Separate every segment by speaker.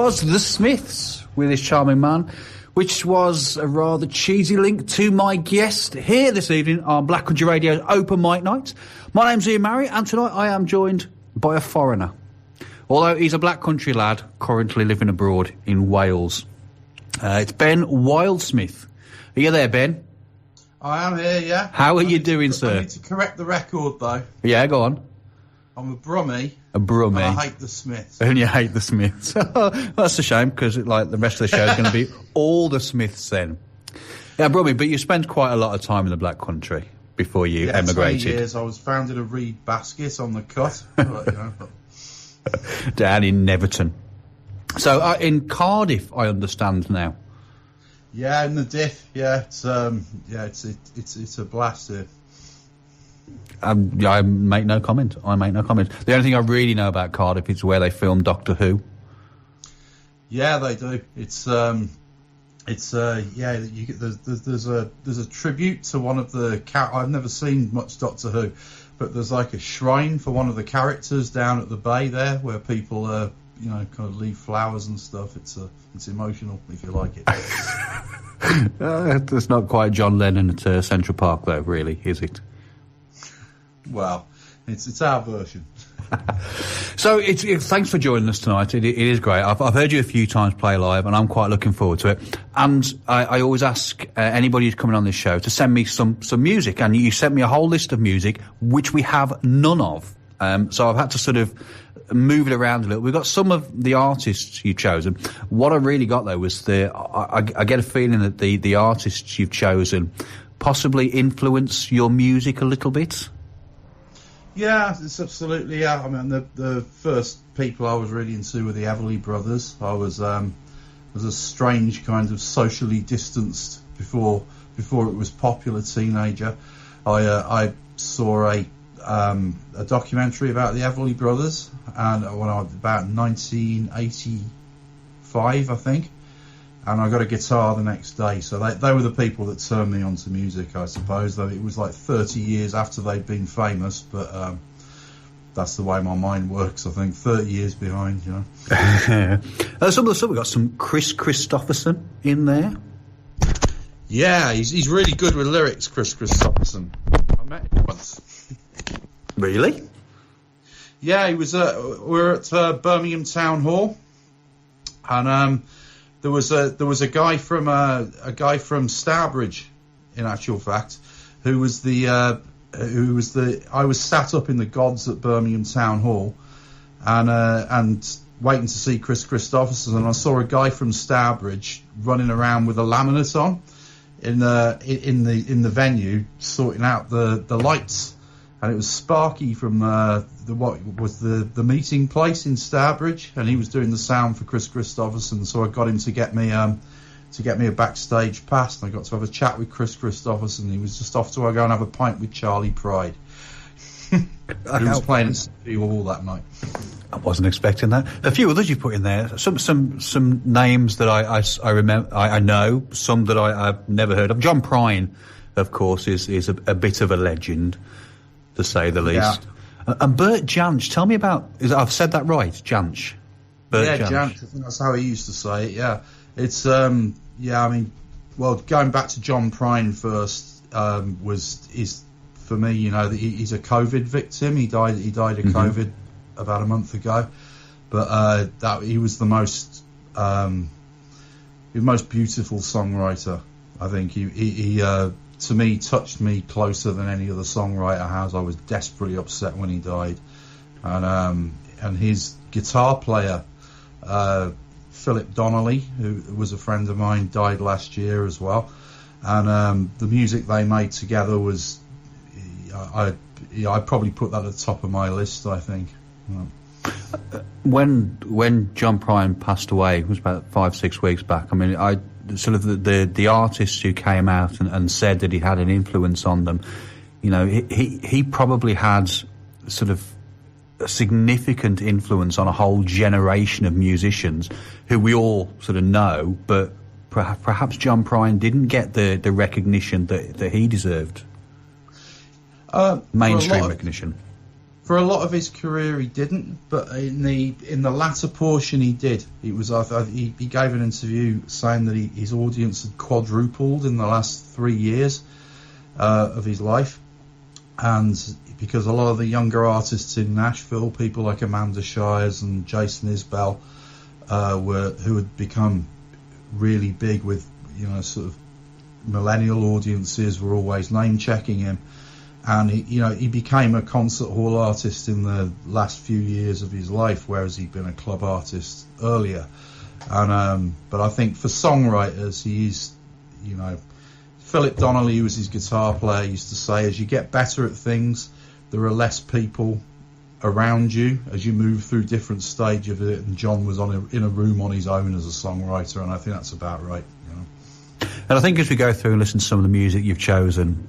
Speaker 1: was The Smiths with this charming man, which was a rather cheesy link to my guest here this evening on Black Country Radio's Open Mic Night. My name's Ian Marrey, and tonight I am joined by a foreigner. Although he's a Black Country lad currently living abroad in Wales. It's Ben Wildsmith. Are you there, Ben?
Speaker 2: I am here, yeah.
Speaker 1: How are you doing, sir?
Speaker 2: I need to correct the record, though.
Speaker 1: Yeah, go on.
Speaker 2: I'm a Brummie.
Speaker 1: A Brummie.
Speaker 2: And I hate the Smiths.
Speaker 1: And you hate the Smiths. That's a shame, because like the rest of the show is going to be all the Smiths then. Yeah, Brummie, but you spent quite a lot of time in the Black Country before you emigrated.
Speaker 2: 20 years. I was found in a reed basket on the cut.
Speaker 1: Down in Neverton. So in Cardiff, I understand now.
Speaker 2: Yeah, in the diff. Yeah, it's a blast here.
Speaker 1: I make no comment. The only thing I really know about Cardiff is where they filmed Doctor Who.
Speaker 2: Yeah, they do. There's a tribute to one of the I've never seen much Doctor Who, but there's like a shrine for one of the characters down at the bay there, where people kind of leave flowers and stuff. It's emotional, if you like it.
Speaker 1: It's not quite John Lennon at Central Park, though, really, is it?
Speaker 2: Well, it's our version.
Speaker 1: So thanks for joining us tonight. It is great. I've heard you a few times play live, and I'm quite looking forward to it. And I always ask anybody who's coming on this show to send me some music, and you sent me a whole list of music, which we have none of. So I've had to sort of move it around a little. We've got some of the artists you've chosen. What I really got, though, was I get a feeling that the artists you've chosen possibly influence your music a little bit.
Speaker 2: Yeah, it's absolutely. Yeah, I mean, the first people I was really into were the Everly Brothers. I was a strange kind of socially distanced before it was popular teenager. I saw a documentary about the Everly Brothers, and when I was about 1985, I think, and I got a guitar the next day. So they were the people that turned me onto music, I suppose. Though it was like 30 years after they'd been famous, but that's the way my mind works. I think 30 years behind, you know.
Speaker 1: Some of the stuff, we've got some Chris Christopherson in there.
Speaker 2: Yeah, he's really good with lyrics, Chris Christopherson. I met him once.
Speaker 1: Really?
Speaker 2: Yeah, he was. We were at Birmingham Town Hall, and there was a guy from Stourbridge, in actual fact, who was I was sat up in the gods at Birmingham Town Hall, and waiting to see Chris Christopherson, and I saw a guy from Stourbridge running around with a laminate on in the venue, sorting out the lights. And it was Sparky from the meeting place in Stourbridge, and he was doing the sound for Chris Christopherson. So I got him to get me a backstage pass, and I got to have a chat with Chris Christopherson. He was just off to go and have a pint with Charlie Pride. He was playing at City Hall that night.
Speaker 1: I wasn't expecting that. A few others you put in there. Some names that I remember. I know some that I've never heard of. John Prine, of course, is a bit of a legend, to say the least. Yeah. And Bert Jansch, tell me about... I've said that right, Jansch.
Speaker 2: Jansch. I think that's how he used to say it, yeah. It's, going back to John Prine first, is for me, he's a COVID victim. He died of COVID about a month ago. But he was the most beautiful songwriter, I think. He to me, touched me closer than any other songwriter has. I was desperately upset when he died, and his guitar player, Philip Donnelly, who was a friend of mine, died last year as well. And the music they made together was, I'd probably put that at the top of my list, I think.
Speaker 1: When John Prine passed away, it was about 5-6 weeks back. I mean, sort of the artists who came out and said that he had an influence on them, he probably had sort of a significant influence on a whole generation of musicians who we all sort of know, but perhaps John Prine didn't get the recognition that he deserved. Mainstream recognition.
Speaker 2: For a lot of his career, he didn't, but in the latter portion, he did. He gave an interview saying that his audience had quadrupled in the last 3 years of his life, and because a lot of the younger artists in Nashville, people like Amanda Shires and Jason Isbell, who had become really big with sort of millennial audiences, were always name checking him. And he became a concert hall artist in the last few years of his life, whereas he'd been a club artist earlier. And but I think for songwriters, he's Philip Donnelly, who was his guitar player, used to say, as you get better at things, there are less people around you as you move through different stages of it. And John was in a room on his own as a songwriter, and I think that's about right.
Speaker 1: And I think as we go through and listen to some of the music you've chosen,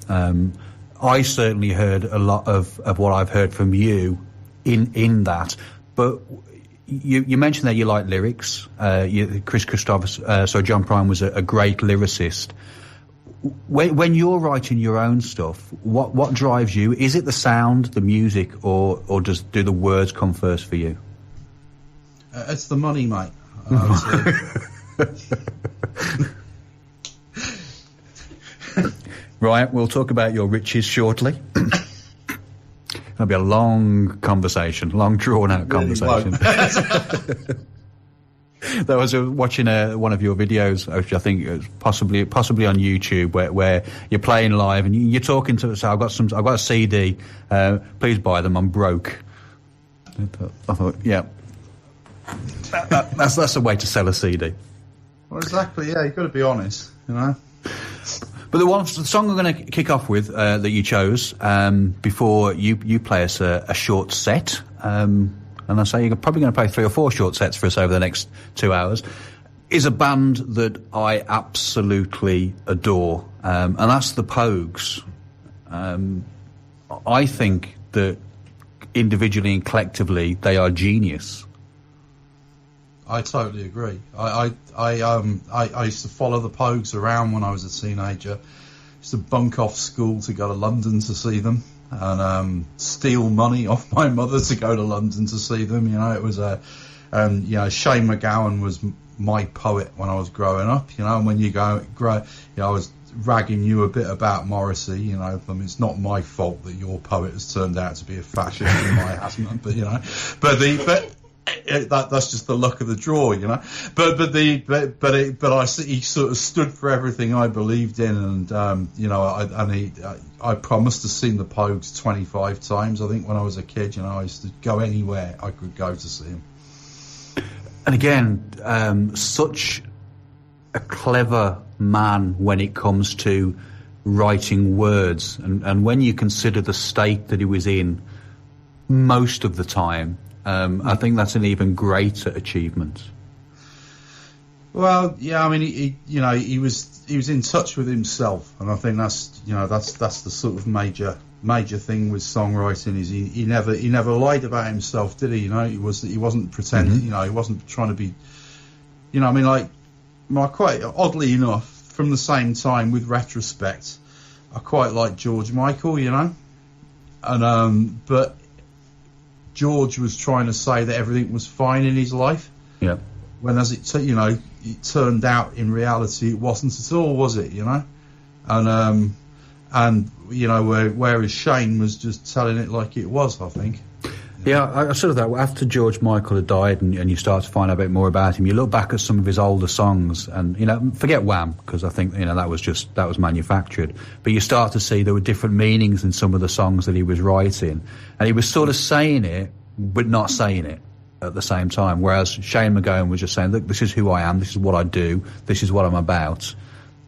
Speaker 1: I certainly heard a lot of what I've heard from you in that. But you mentioned that you like lyrics. Chris Christopher, John Prine was a great lyricist. When you're writing your own stuff, what drives you? Is it the sound, the music, or do the words come first for you?
Speaker 2: It's the money, mate.
Speaker 1: Right, we'll talk about your riches shortly. It'll be a long conversation, long drawn-out conversation. I was watching one of your videos, which I think is possibly on YouTube, where you're playing live and you're talking to us. So I've got a CD. Please buy them. I'm broke. I thought, yeah, that's a way to sell a CD.
Speaker 2: Well, exactly. Yeah, you've got to be honest,
Speaker 1: But the song I'm going to kick off with that you chose before you play us a short set, and I say you're probably going to play 3 or 4 short sets for us over the next 2 hours, is a band that I absolutely adore, and that's the Pogues. I think that individually and collectively they are genius.
Speaker 2: I totally agree. I used to follow the Pogues around when I was a teenager. Used to bunk off school to go to London to see them, and steal money off my mother to go to London to see them. It was Shane MacGowan was my poet when I was growing up. And when you I was ragging you a bit about Morrissey. It's not my fault that your poet has turned out to be a fascist and my hasn't. But that's just the luck of the draw, he sort of stood for everything I believed in, and I promised to see the Pogues 25 times. I think when I was a kid, I used to go anywhere I could go to see him.
Speaker 1: And again, such a clever man when it comes to writing words, and when you consider the state that he was in most of the time. I think that's an even greater achievement.
Speaker 2: Well, yeah, I mean, he was in touch with himself, and I think that's the sort of major thing with songwriting is he never lied about himself, did he? He wasn't pretending,
Speaker 1: Mm-hmm.
Speaker 2: He wasn't trying to be, quite oddly enough, from the same time with retrospect, I quite like George Michael, and but George was trying to say that everything was fine in his life.
Speaker 1: Yeah.
Speaker 2: When it turned out in reality it wasn't at all, was it? And whereas Shane was just telling it like it was, I think.
Speaker 1: Yeah, I sort of thought after George Michael had died and you start to find out a bit more about him, you look back at some of his older songs and, forget Wham, because I think, that was manufactured. But you start to see there were different meanings in some of the songs that he was writing. And he was sort of saying it, but not saying it at the same time. Whereas Shane MacGowan was just saying, look, this is who I am, this is what I do, this is what I'm about,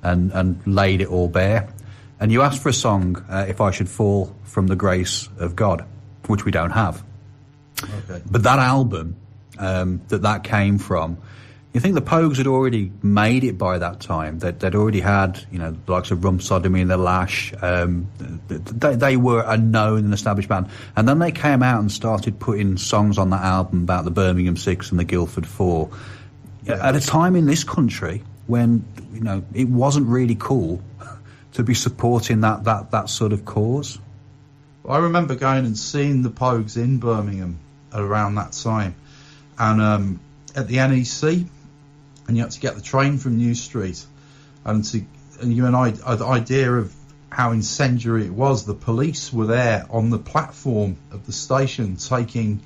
Speaker 1: and laid it all bare. And you asked for a song, If I Should Fall from the Grace of God, which we don't have.
Speaker 2: Okay.
Speaker 1: But that album that came from, you think the Pogues had already made it by that time. They'd already had, the likes of Rump Sodomy and The Lash. They were a known and established band. And then they came out and started putting songs on that album about the Birmingham Six and the Guildford Four. Yeah. At a time in this country when, it wasn't really cool to be supporting that sort of cause.
Speaker 2: I remember going and seeing the Pogues in Birmingham around that time, and at the NEC, and you had to get the train from New Street, and you and I had the idea of how incendiary it was. The police were there on the platform of the station taking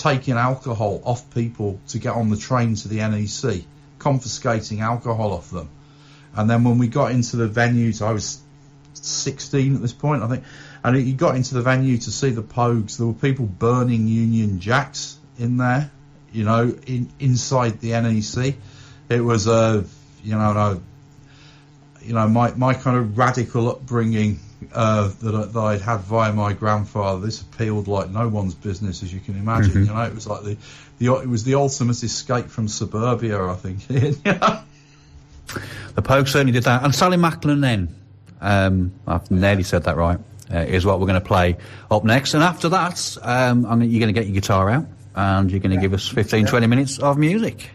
Speaker 2: alcohol off people to get on the train to the NEC, confiscating alcohol off them. And then when we got into the venues, I was 16 at this point, I think, and you got into the venue to see the Pogues, there were people burning Union Jacks in there, you know, inside the NEC. It was my kind of radical upbringing that I'd had via my grandfather. This appealed like no one's business, as you can imagine.
Speaker 1: Mm-hmm.
Speaker 2: You know, it was like it was the ultimate escape from suburbia, I think.
Speaker 1: The Pogues certainly did that. And Sally Macklin then, I've nearly said that right, is what we're going to play up next. And after that, you're going to get your guitar out and you're going to give us 15-20 minutes of music.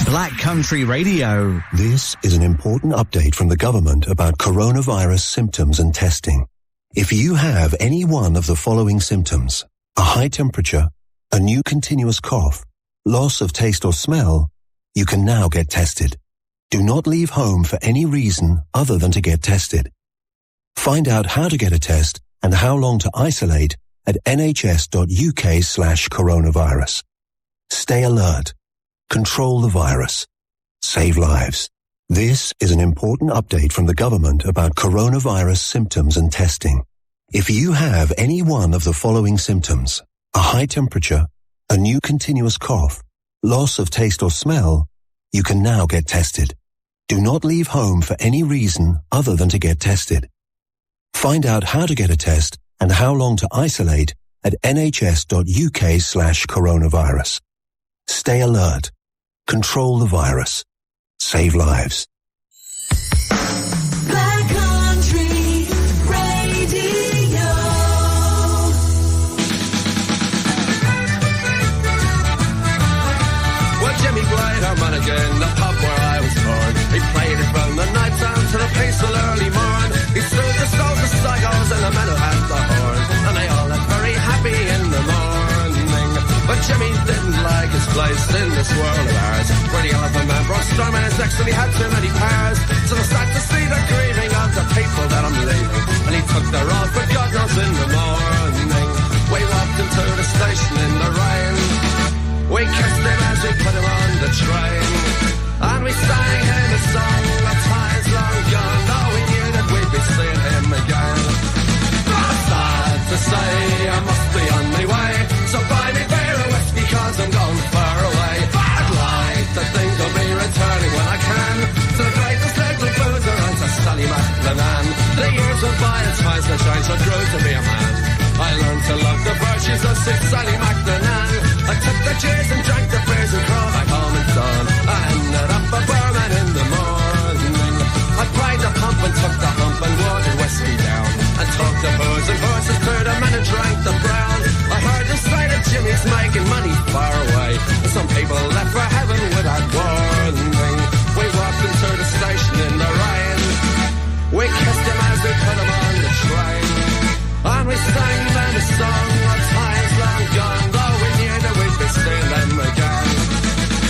Speaker 3: Black Country Radio.
Speaker 4: This is an important update from the government about coronavirus symptoms and testing. If you have any one of the following symptoms: a high temperature, a new continuous cough, loss of taste or smell, you can now get tested. Do not leave home for any reason other than to get tested. Find out how to get a test and how long to isolate at nhs.uk/coronavirus. Stay alert. Control the virus. Save lives. This is an important update from the government about coronavirus symptoms and testing. If you have any one of the following symptoms: a high temperature, a new continuous cough, loss of taste or smell, you can now get tested. Do not leave home for any reason other than to get tested. Find out how to get a test and how long to isolate at nhs.uk/coronavirus. Stay alert. Control the virus. Save lives.
Speaker 5: Black Country Radio.
Speaker 6: Well, Jimmy played harmonica in the pub where I was born. He played it from the night time to the peaceful early morn. He stood the souls of psychos and the men who had the horn, and they all looked very happy in the morning. But Jimmy didn't like his place in this world of ours, where the elephant man brought storming his next and he had too many powers. So I started to see the grieving of the people that I'm leaving, and he took the road for God knows in the morning. We walked into the station in the rain. We kissed him as we put him on the train, and we sang him a song of times long gone, though we knew that we'd be seeing him again. Sad to say I must be on my way, so buy me beer and whiskey cause I'm going far away. I'd like to think I'll be returning when I can to the greatest little boozer and to Sally Macklin. The years went by and times have changed, I grew to be a man. I learned to love the virtues of Sid Sally Macklin. I took the cheers and drank the beers and crawled back home and dawn. I ended up a barman in the morning. I pried the pump and took the hump and watered whiskey down, and talked the booze and horses to the men and drank the brown. I heard the say that Jimmy's making money far away, and some people left for heaven without warning. We walked into the station in the rain. We kissed him as we put him on the train, and we sang them a song of times long gone, though we knew that we'd be seeing them again.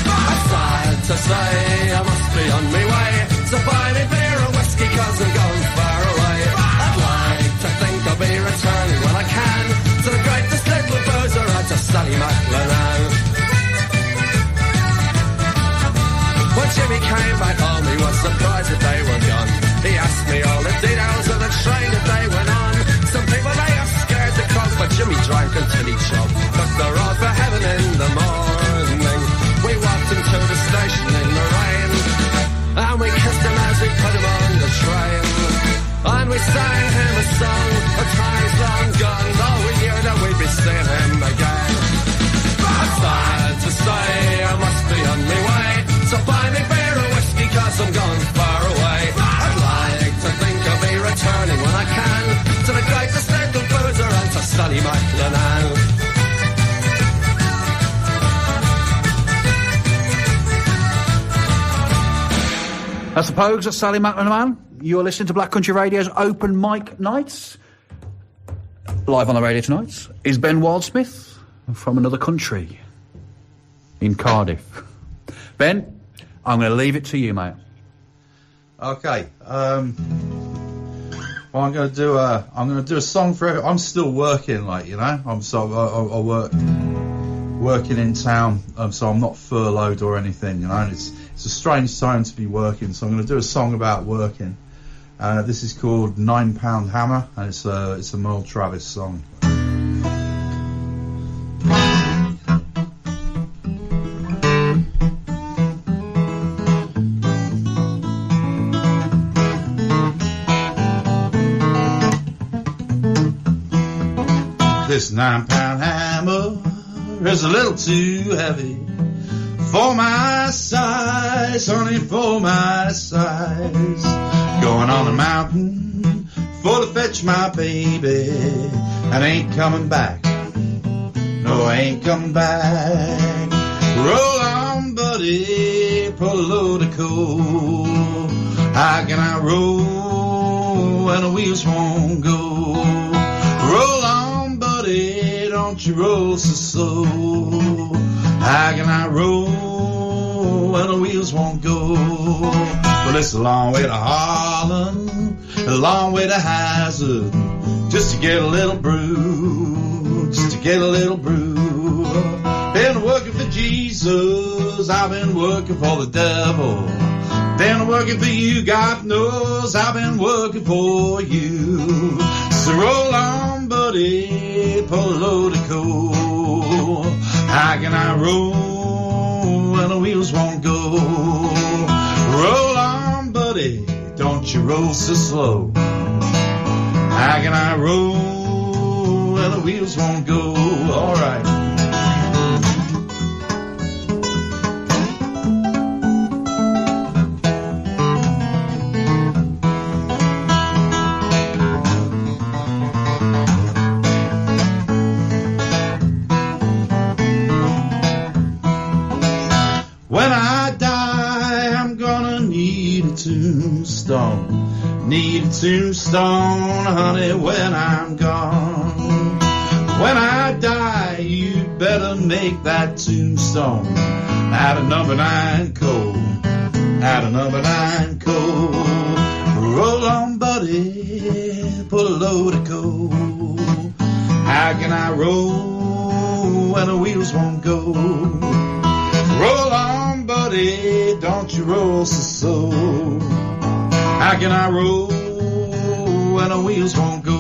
Speaker 6: I'm sad to say I must be on my way, so buy me beer and whiskey cause I'm going far away. I'd like to think I'll be returning when I can to the greatest little boozer and to Sally Macklin. When Jimmy came back home he was surprised that they were gone. He asked me all the details of the train that they went on. Some people they are scared to cross, but Jimmy drank until he choked. Took the road for heaven in the morning. We walked into the station in the rain, and we kissed him as we put him on the train, and we sang him a song of times long gone, though we knew that we'd be seeing him again. I'm sad to say I must be on my way, so buy me beer and whiskey cause I'm gone far away. I'd like to think I'll be returning when I can to the greatest little boozer and to Sally Macklin.
Speaker 1: That's the Pogues, that's Sally Macklin. You're listening to Black Country Radio's Open Mic Nights. Live on the radio tonight is Ben Wildsmith from another country in Cardiff. Ben, I'm going to leave it to you, mate.
Speaker 2: Okay. Well, I'm going to do a song for. I'm still working, like, you know. I work working in town, so I'm not furloughed or anything, you know. And it's a strange time to be working, so I'm going to do a song about working. This is called £9 Hammer, and it's a Merle Travis song. This £9 hammer is a little too heavy for my size, honey, for my size. Going on a mountain for to fetch my baby, and ain't coming back. No, I ain't coming back. Roll on, buddy, pull a load of coal. How can I roll when the wheels won't go? Roll on, buddy, don't you roll so slow. How can I roll when the wheels won't go? Well, it's a long way to Harlem, a long way to Hazard, just to get a little brew, just to get a little brew. Been working for Jesus, I've been working for the devil. Been working for you, God knows I've been working for you. So roll on, buddy, pull a load of coal. How can I roll when the wheels won't go? Roll on, buddy, don't you roll so slow. How can I roll when the wheels won't go? All right. When I die, I'm gonna need a tombstone. Need a tombstone, honey, when I'm gone. When I die, you better make that tombstone out of number 9 coal. Out of number 9 coal. Roll on, buddy, pull a load of coal. How can I roll when the wheels won't go? Roll on, buddy, don't you roll so slow. How can I roll when the wheels won't go?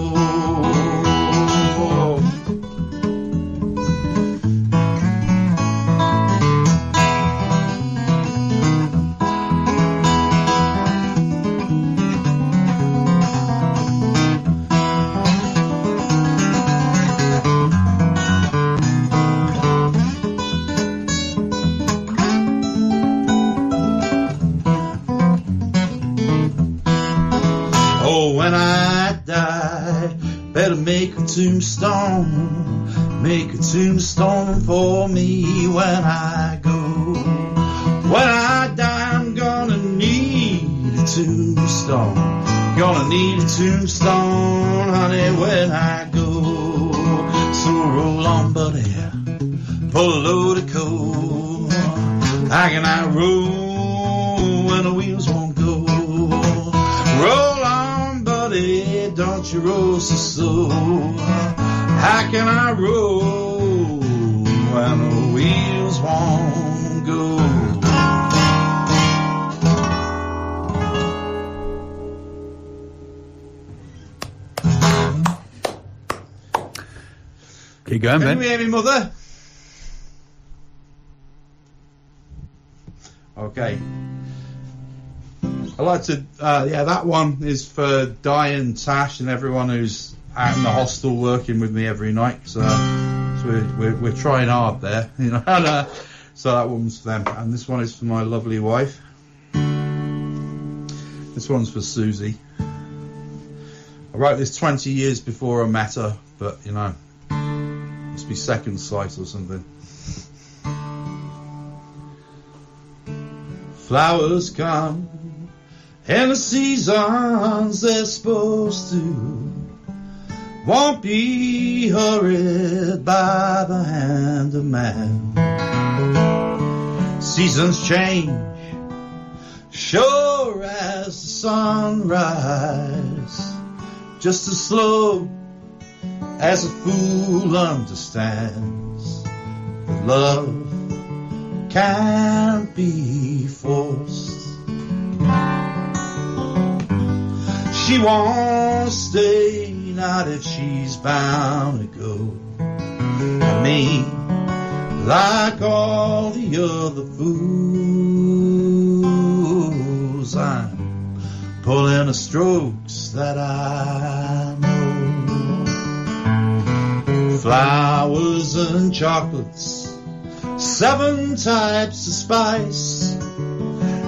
Speaker 2: When I die, better make a tombstone. Make a tombstone for me when I go. When I die, I'm gonna need a tombstone. Gonna need a tombstone, honey, when I go. So roll on, buddy, pull a load of coal. How can I roll when the wheels won't go? Roll on, buddy, don't you roll so slow. How can I roll when the wheels won't go?
Speaker 1: Keep going, Ben.
Speaker 2: Can you hear me, mother? Okay. I like to, that one is for Diane, Tash, and everyone who's out in the hostel working with me every night. So we're trying hard there, you know. And, so that one's for them, and this one is for my lovely wife. This one's for Susie. I wrote this 20 years before I met her, but you know, must be second sight or something. Flowers come in the seasons they're supposed to. won't be hurried by the hand of man. Seasons change, sure as the sunrise, just as slow as a fool understands that love can't be forced. She won't stay, not if she's bound to go. I mean, like all the other fools, I'm pulling the strokes that I know. Flowers and chocolates, 7 types of spice,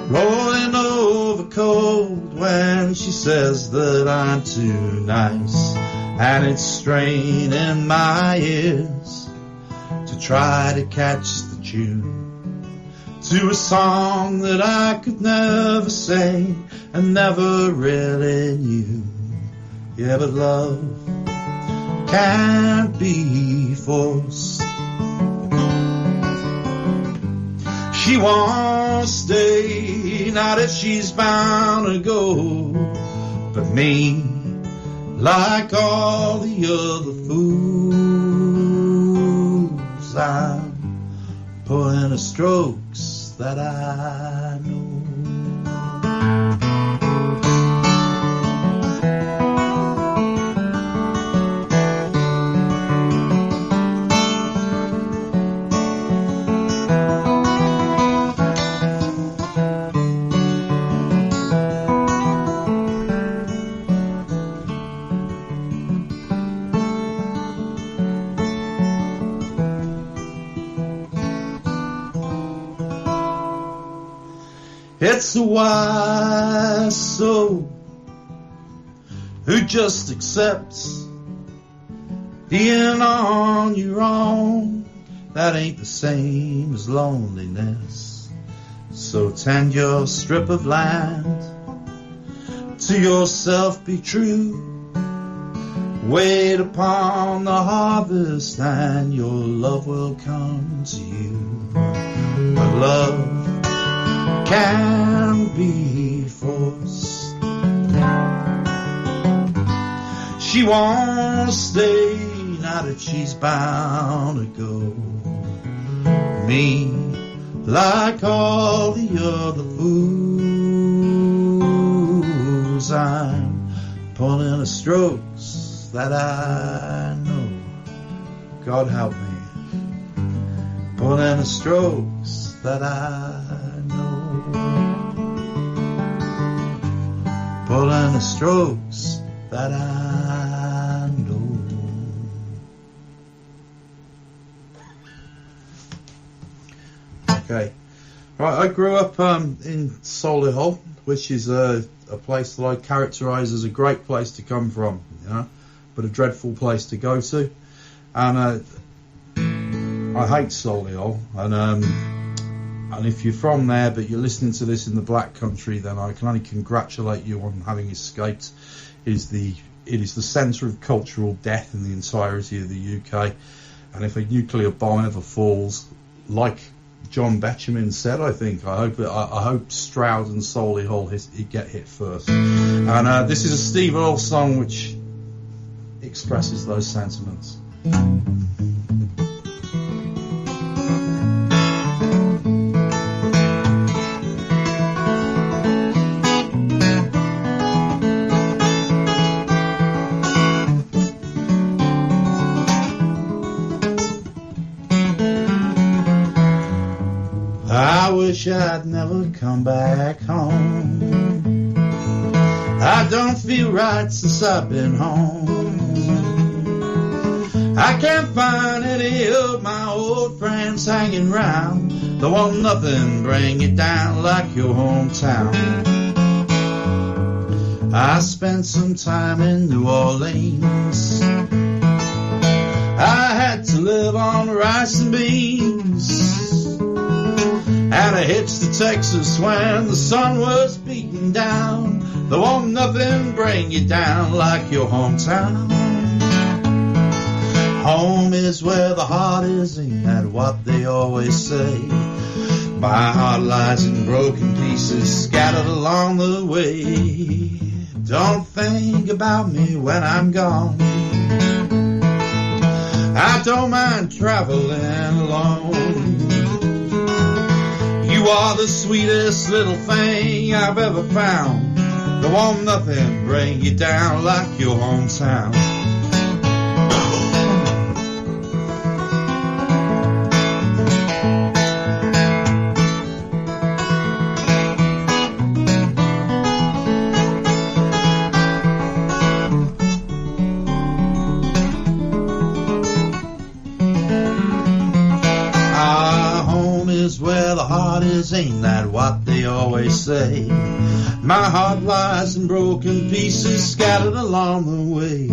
Speaker 2: rolling over cold when she says that I'm too nice. And it's straining my ears to try to catch the tune to a song that I could never sing and never really knew. Yeah, but love can't be forced. She won't stay, not if she's bound to go. But me, like all the other fools, I'm pulling the strokes that I know. It's a wise soul who just accepts being on your own. That ain't the same as loneliness. So tend your strip of land, to yourself be true. Wait upon the harvest and your love will come to you. But love can be forced. She won't stay, not if she's bound to go. Me, like all the other fools, I'm pulling the strokes that I know. God help me, pulling the strokes that I know. Pulling the strokes that I know. Okay. Right, I grew up in Solihull, which is a place that I characterise as a great place to come from, you know, but a dreadful place to go to. And I hate Solihull, and if you're from there but you're listening to this in the Black Country, then I can only congratulate you on having escaped. It is the centre of cultural death in the entirety of the UK, and if a nuclear bomb ever falls, like John Betjeman said, I hope Stroud and Solihull get hit first. And this is a Steve Earle song which expresses those sentiments. I wish I'd never come back home. I don't feel right since I've been home. I can't find any of my old friends hanging round. There won't nothing bring it down like your hometown. I spent some time in New Orleans. I had to live on rice and beans. And I hitched to Texas when the sun was beating down. There won't nothing bring you down like your hometown. Home is where the heart is, ain't that what they always say? My heart lies in broken pieces scattered along the way. Don't think about me when I'm gone. I don't mind traveling alone. You are the sweetest little thing I've ever found. There won't nothing bring you down like your hometown. Where the heart is, ain't that what they always say? My heart lies in broken pieces scattered along the way.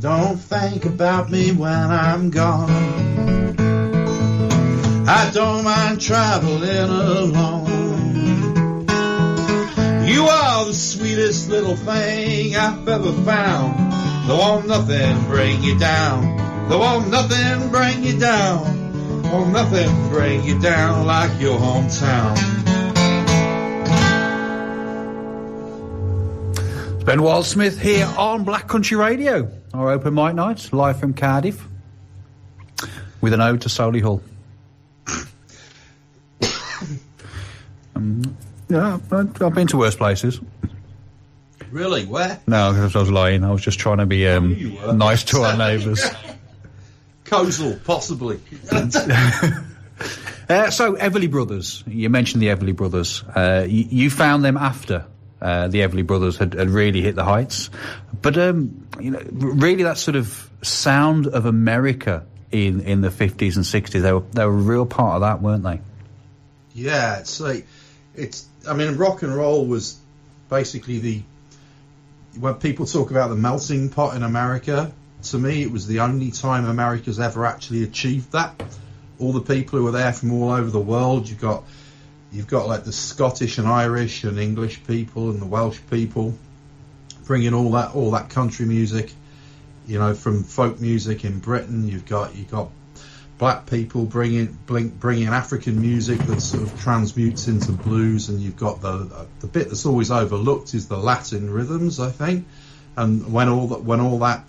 Speaker 2: Don't think about me when I'm gone. I don't mind traveling alone. You are the sweetest little thing I've ever found. There won't nothing bring you down. There won't nothing bring you down. Oh, nothing bring you down like your hometown.
Speaker 1: It's Ben Wildsmith here on Black Country Radio, our open mic night, live from Cardiff, with an ode to Solihull. Yeah, I've been to worse places.
Speaker 2: Really? Where?
Speaker 1: No, because I was lying. I was just trying to be nice to our neighbours.
Speaker 2: Coastal, possibly.
Speaker 1: So, Everly Brothers. You mentioned the Everly Brothers. You found them after the Everly Brothers had really hit the heights. But, really that sort of sound of America in the 50s and 60s, they were a real part of that, weren't they?
Speaker 2: Yeah, it's like, rock and roll was basically when people talk about the melting pot in America, to me, it was the only time America's ever actually achieved that. All the people who were there from all over the world, you've got like the Scottish and Irish and English people and the Welsh people bringing all that country music, from folk music in Britain. You've got black people bringing African music that sort of transmutes into blues, and you've got the bit that's always overlooked is the Latin rhythms, I think. And when all that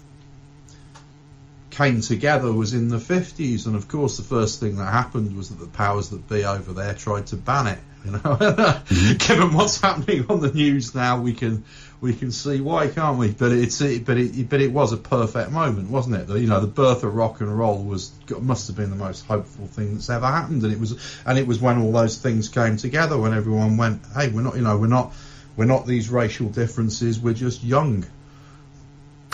Speaker 2: came together was in the 50s, and of course the first thing that happened was that the powers that be over there tried to ban it. Given what's happening on the news now, we can see why, can't we? But it was a perfect moment, wasn't it? The birth of rock and roll must have been the most hopeful thing that's ever happened, and it was when all those things came together, when everyone went, hey, we're not these racial differences, we're just young.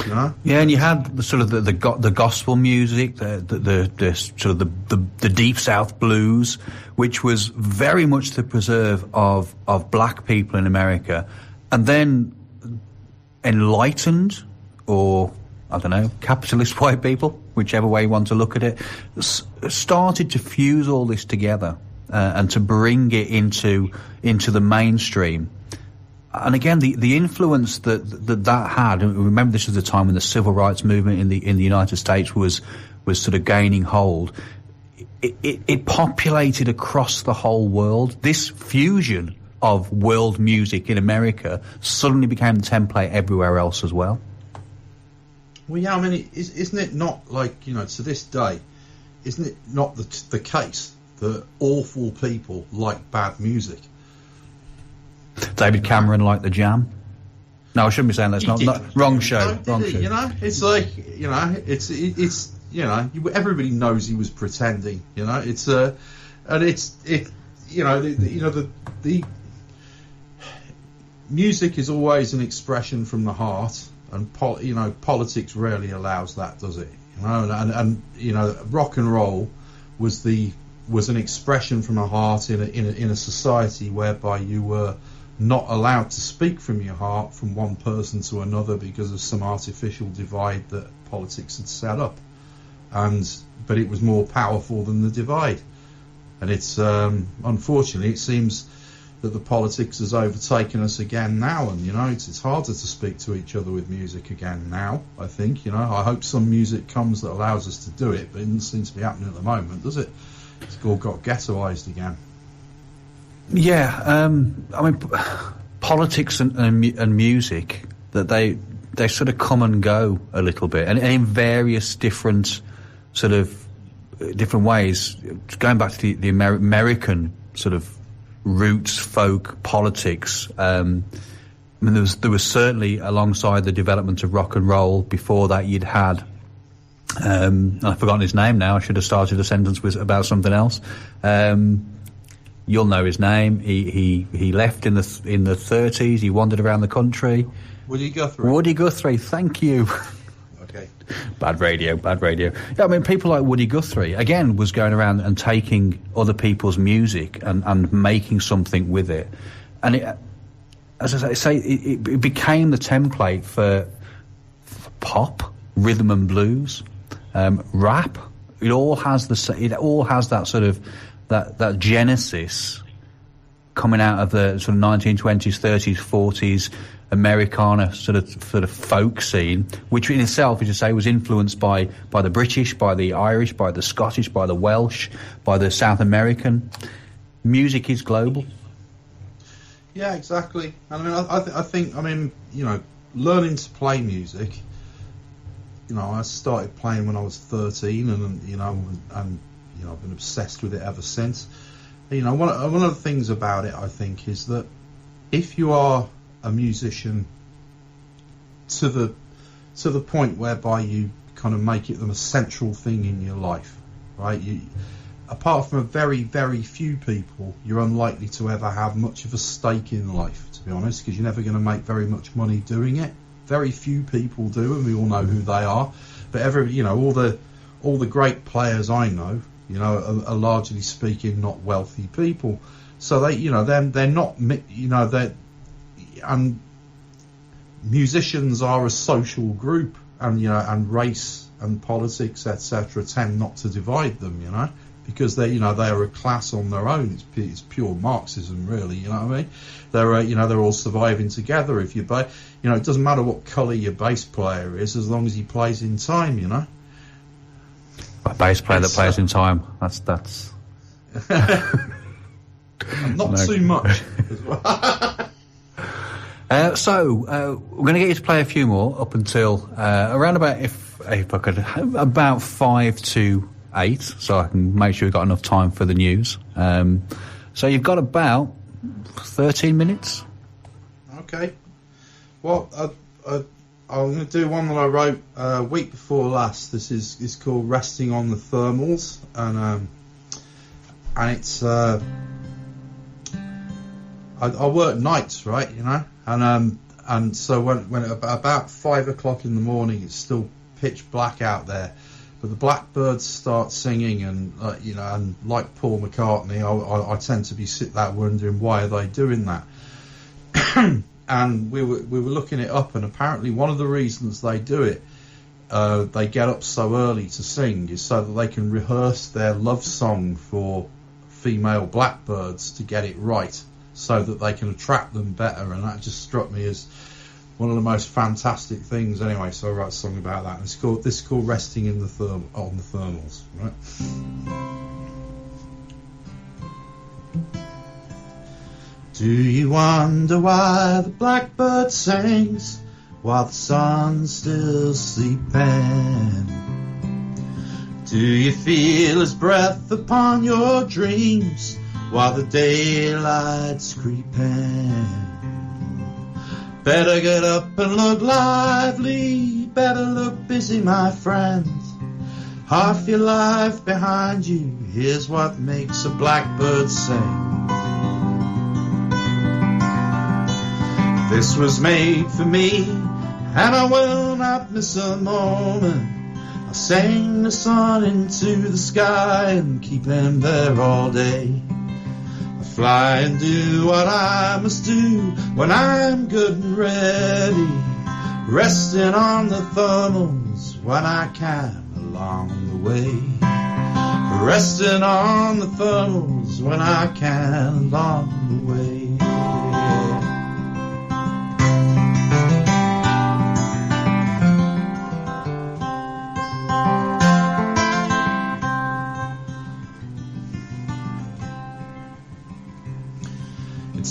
Speaker 2: Yeah,
Speaker 1: and you had the sort of the gospel music, the sort of the deep South blues, which was very much the preserve of black people in America, and then enlightened, or I don't know, capitalist white people, whichever way you want to look at it, started to fuse all this together and to bring it into the mainstream. And again, the influence that had, and remember this was the time when the civil rights movement in the United States was sort of gaining hold. It populated across the whole world. This fusion of world music in America suddenly became the template everywhere else as well.
Speaker 2: Well, yeah, I mean, isn't it not like, to this day, isn't it not the case that awful people like bad music?
Speaker 1: David Cameron liked the Jam. No, I shouldn't be saying that's not wrong show. Wrong show.
Speaker 2: It's like, it's everybody knows he was pretending. The music is always an expression from the heart, and politics rarely allows that, does it? And rock and roll was an expression from the heart in a society whereby you were not allowed to speak from your heart from one person to another because of some artificial divide that politics had set up, but it was more powerful than the divide. And it's unfortunately, it seems that the politics has overtaken us again now, and it's harder to speak to each other with music again now. I think I hope some music comes that allows us to do it, but it doesn't seem to be happening at the moment, does it? It's all got ghettoised again.
Speaker 1: Yeah, I mean, politics and music, that they sort of come and go a little bit, and in various different sort of different ways. Going back to the American sort of roots, folk politics. I mean, there was certainly, alongside the development of rock and roll, before that you'd had. I've forgotten his name now. I should have started a sentence with about something else. You'll know his name. He left in the 30s. He wandered around the country.
Speaker 2: Woody Guthrie.
Speaker 1: Woody Guthrie. Thank you.
Speaker 2: Okay.
Speaker 1: Bad radio. Yeah, I mean, people like Woody Guthrie, again, was going around and taking other people's music and making something with it. And it, as I say, it became the template for pop, rhythm and blues, rap. It all has that sort of that genesis coming out of the sort of 1920s, 30s, 40s Americana sort of folk scene, which in itself, as you say, was influenced by the British, by the Irish, by the Scottish, by the Welsh, by the South American. Music is global.
Speaker 2: Yeah, exactly. And I think learning to play music. I started playing when I was 13, and I've been obsessed with it ever since. One of the things about it, I think, is that if you are a musician to the point whereby you kind of make it the most central thing in your life, right? Apart from a very, very few people, you're unlikely to ever have much of a stake in life, to be honest, because you're never going to make very much money doing it. Very few people do, and we all know who they are. But all the great players I know, are largely speaking not wealthy people. So they're not, and musicians are a social group, and race and politics, etc., tend not to divide them, because they are a class on their own. It's pure Marxism, really. You know what I mean? They're all surviving together. If you it doesn't matter what colour your bass player is, as long as he plays in time.
Speaker 1: A bass player that plays in time. That's.
Speaker 2: Not too much.
Speaker 1: So we're going to get you to play a few more up until around about if I could about 5 to 8, so I can make sure we've got enough time for the news. So you've got about 13 minutes. Okay.
Speaker 2: Well, I'm going to do one that I wrote a week before last. This is called "Resting on the Thermals," and it's I work nights, right? And so when about 5 o'clock in the morning, it's still pitch black out there, but the blackbirds start singing, and and like Paul McCartney, I tend to be sit there wondering why are they doing that. And we were looking it up, and apparently one of the reasons they do it, they get up so early to sing, is so that they can rehearse their love song for female blackbirds to get it right, so that they can attract them better. And that just struck me as one of the most fantastic things. Anyway, so I wrote a song about that. And this is called "Resting in the on the Thermals." Right. Do you wonder why the blackbird sings while the sun's still sleeping? Do you feel his breath upon your dreams while the daylight's creeping? Better get up and look lively, better look busy, my friend. Half your life behind you, here's what makes a blackbird sing. This was made for me, and I will not miss a moment. I sing the sun into the sky and keep him there all day. I fly and do what I must do when I'm good and ready, resting on the thermals when I can along the way. Resting on the thermals when I can along the way.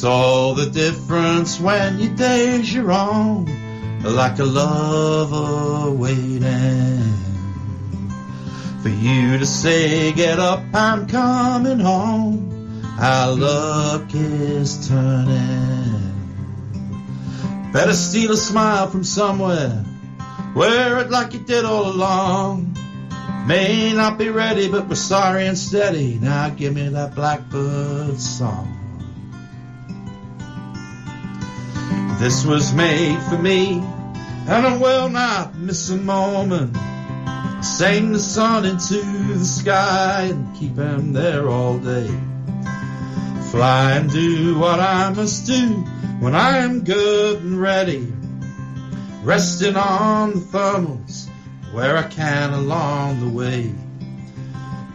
Speaker 2: all the difference when your days you're on, like a lover waiting for you to say, get up, I'm coming home. Our luck is turning. Better steal a smile from somewhere, wear it like you did all along. May not be ready, but we're sorry and steady. Now give me that blackbird song. This was made for me, and I will not miss a moment. Sing the sun into the sky and keep him there all day. Fly and do what I must do when I am good and ready. Resting on the thermals where I can along the way.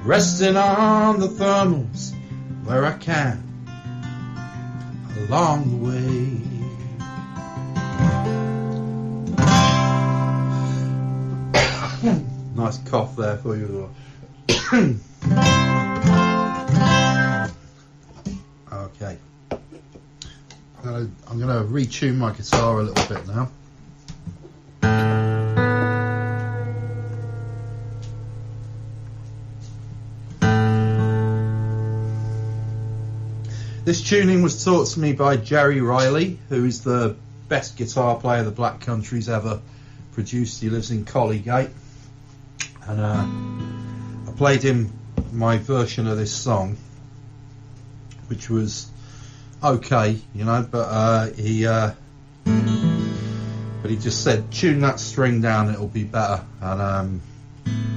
Speaker 2: Resting on the thermals where I can along the way. Nice cough there for you. Okay. I'm gonna retune my guitar a little bit now. This tuning was taught to me by Jerry Riley, who is the best guitar player the Black Country's ever produced. He lives in Collygate. And I played him my version of this song, which was okay, you know, but he just said, tune that string down, it'll be better. And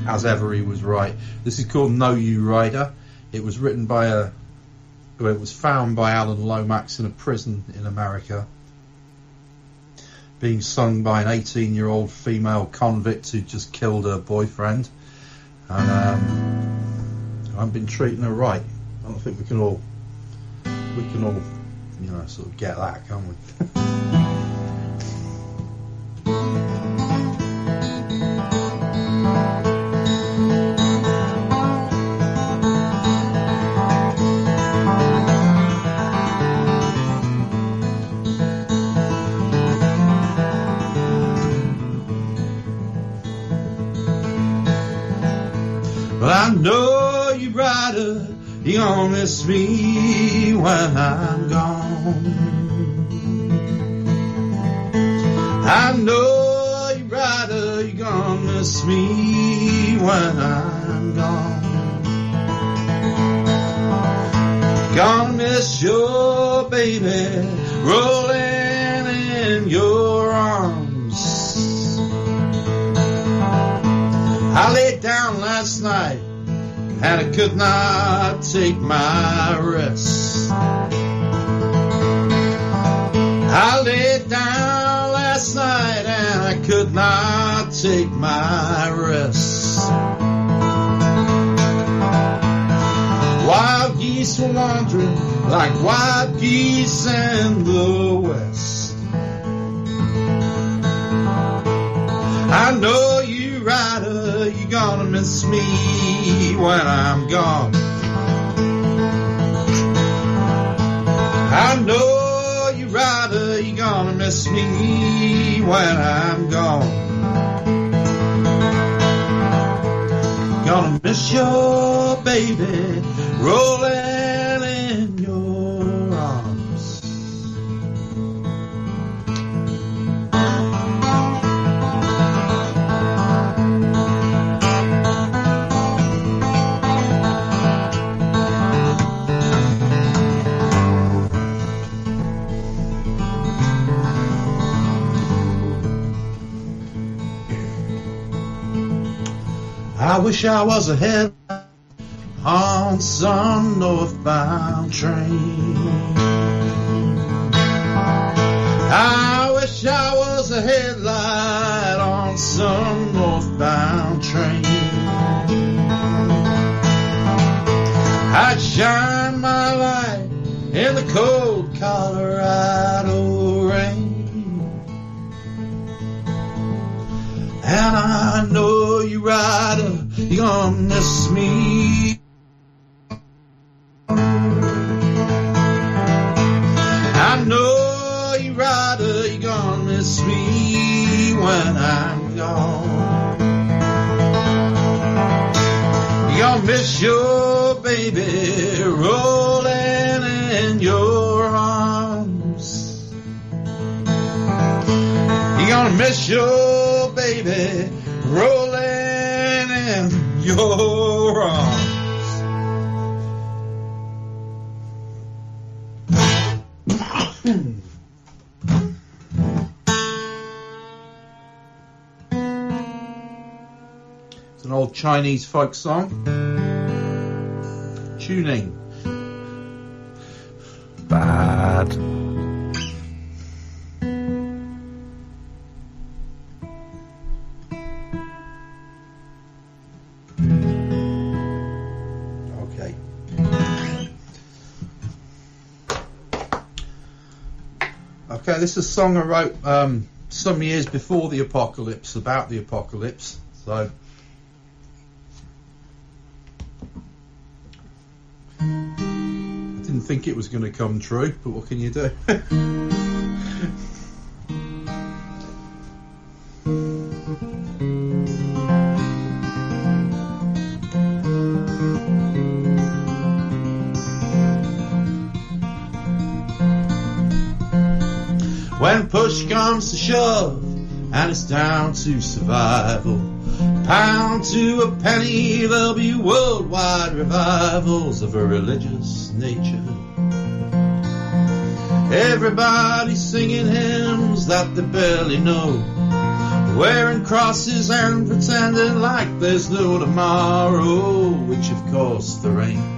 Speaker 2: as ever, he was right. This is called Know You Rider. It was written by it was found by Alan Lomax in a prison in America, being sung by an 18-year-old female convict who just killed her boyfriend. And I've been treating her right. I don't think we can all, you know, sort of get that, can we? Well, I know you, rider, you're gonna miss me when I'm gone. I know you, rider, you're gonna miss me when I'm gone. Gonna miss your baby rolling in your arms. I laid down last night and I could not take my rest. I laid down last night and I could not take my rest. Wild geese were wandering like wild geese in the west. I know you, rider, you're gonna miss me when I'm gone. I know you, rider, you're gonna miss me when I'm gone. Gonna miss your baby rolling in your arms. I wish I was ahead on some northbound train. I wish I was a headlight on some northbound train. I'd shine my light in the cold Colorado rain. And I know you, rider, you're gonna miss know, you rider, you're gonna miss me when I'm gone. You're gonna miss your baby rolling in your arms. You're gonna miss your baby rolling in your arms. It's an old Chinese folk song. Tuning.
Speaker 1: Bad.
Speaker 2: Okay. Okay, this is a song I wrote some years before the apocalypse, about the apocalypse. So I didn't think it was going to come true, but what can you do? When push comes to shove and it's down to survival, pound to a penny, there'll be worldwide revivals of a religious nature. Everybody singing hymns that they barely know, wearing crosses and pretending like there's no tomorrow, which of course there ain't.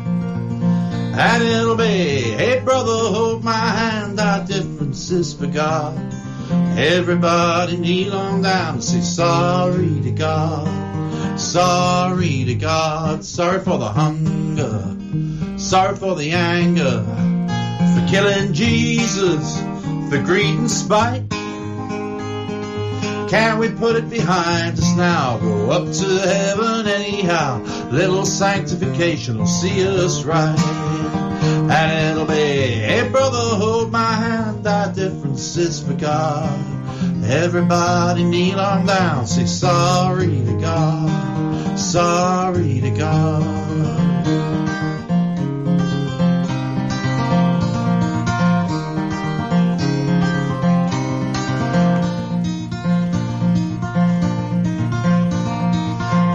Speaker 2: And it'll be, hey brother, hold my hand, our difference is for God. Everybody kneel on down and say sorry to God. Sorry to God, sorry for the hunger, sorry for the anger, for killing Jesus, for greed and spite. Can we put it behind us now? Go up to heaven anyhow. Little sanctification will see us right. And it'll be, hey brother, hold my hand, our difference is for God. Everybody kneel on down, say sorry to God, sorry to God.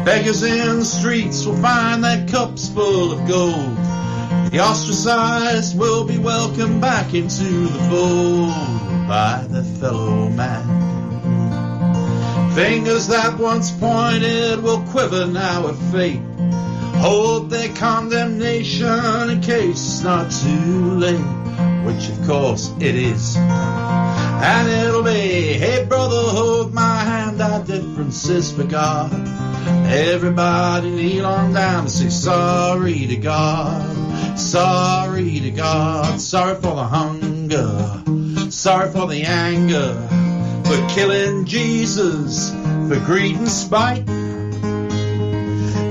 Speaker 2: Beggars in the streets will find their cups full of gold. The ostracized will be welcomed back into the fold by their fellow man. Fingers that once pointed will quiver now at fate. Hold their condemnation in case it's not too late, which of course it is. And it'll be, hey brother, hold my hand, our difference is for God. Everybody kneel on down and say sorry to God. Sorry to God, sorry for the hunger, sorry for the anger, for killing Jesus, for greed and spite.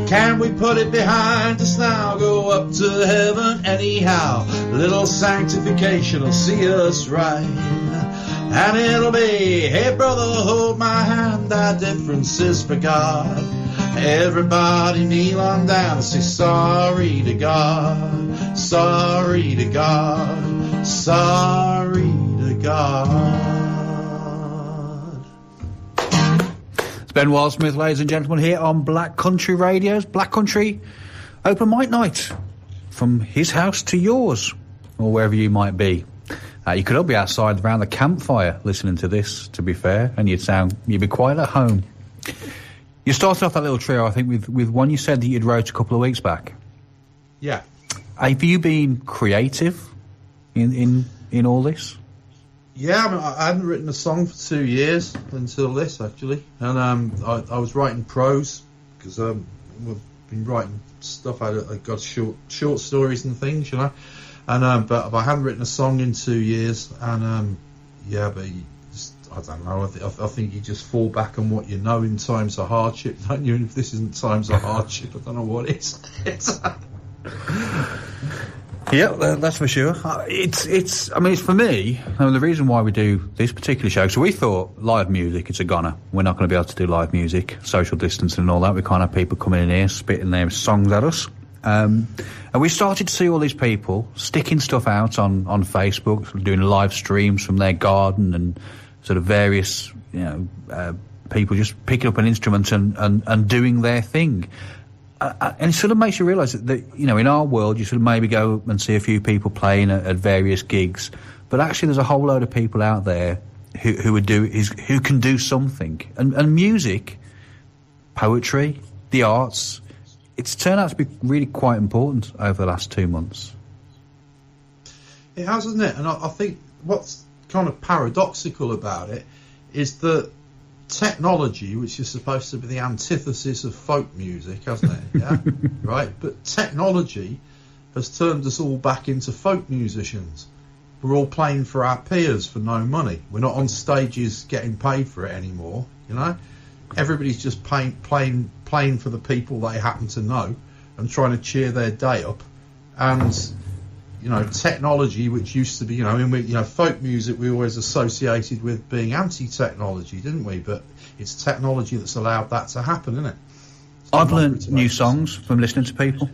Speaker 2: Can we put it behind us now? Go up to heaven anyhow. Little sanctification will see us right. And it'll be, hey brother, hold my hand, our difference is for God. Everybody kneel on down and say sorry to God. Sorry to God, sorry to God.
Speaker 1: It's Ben Wildsmith, ladies and gentlemen, here on Black Country Radio's Black Country Open Mic Night. From his house to yours, or wherever you might be. You could all be outside around the campfire listening to this, to be fair, and you'd be quite at home. You started off that little trio, I think, with one you said that you'd wrote a couple of weeks back.
Speaker 2: Yeah.
Speaker 1: Have you been creative in all this?
Speaker 2: Yeah, I mean, I hadn't written a song for 2 years until this, actually. And I was writing prose, because I've been writing stuff. I got short stories and things, you know. And but I haven't written a song in 2 years. And yeah, but I don't know. I think you just fall back on what you know in times of hardship, don't you? And if this isn't times of hardship, I don't know what is.
Speaker 1: Yeah, that's for sure. It's for me, the reason why we do this particular show, so we thought live music, it's a goner. We're not going to be able to do live music, social distancing and all that. We can't have people coming in here spitting their songs at us. And we started to see all these people sticking stuff out on Facebook, doing live streams from their garden and sort of various, people just picking up an instrument and doing their thing. And it sort of makes you realise that, in our world, you sort of maybe go and see a few people playing at various gigs, but actually there's a whole load of people out there who can do something. And music, poetry, the arts, it's turned out to be really quite important over the last 2 months.
Speaker 2: It has, hasn't it? And I think what's kind of paradoxical about it is that technology, which is supposed to be the antithesis of folk music, hasn't it? Yeah, right. But technology has turned us all back into folk musicians. We're all playing for our peers for no money. We're not on stages getting paid for it anymore. Everybody's just playing for the people they happen to know and trying to cheer their day up. And technology, which used to be, folk music, we always associated with being anti-technology, didn't we? But it's technology that's allowed that to happen, isn't it?
Speaker 1: I've learned new songs from listening to people,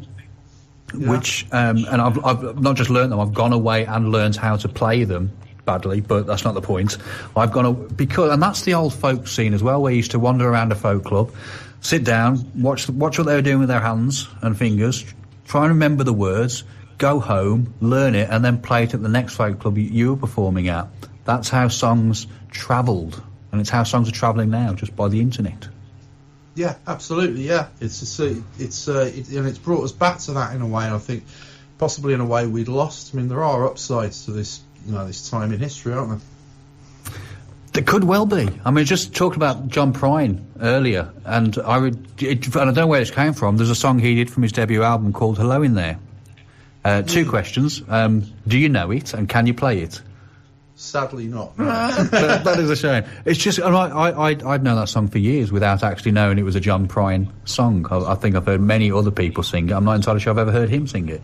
Speaker 1: which, and I've not just learned them, I've gone away and learned how to play them badly, but that's not the point. And that's the old folk scene as well, where you used to wander around a folk club, sit down, watch what they were doing with their hands and fingers, try and remember the words, go home, learn it, and then play it at the next folk club you were performing at. That's how songs travelled, and it's how songs are travelling now, just by the internet.
Speaker 2: Yeah, absolutely. Yeah, it's brought us back to that in a way. And I think possibly in a way we'd lost. There are upsides to this, this time in history, aren't there?
Speaker 1: There could well be. Just talked about John Prine earlier, and I don't know where this came from. There's a song he did from his debut album called "Hello" in there. 2 questions. Do you know it, and can you play it?
Speaker 2: Sadly not. No.
Speaker 1: That is a shame. It's just, I'd known that song for years without actually knowing it was a John Prine song. I think I've heard many other people sing it. I'm not entirely sure I've ever heard him sing it.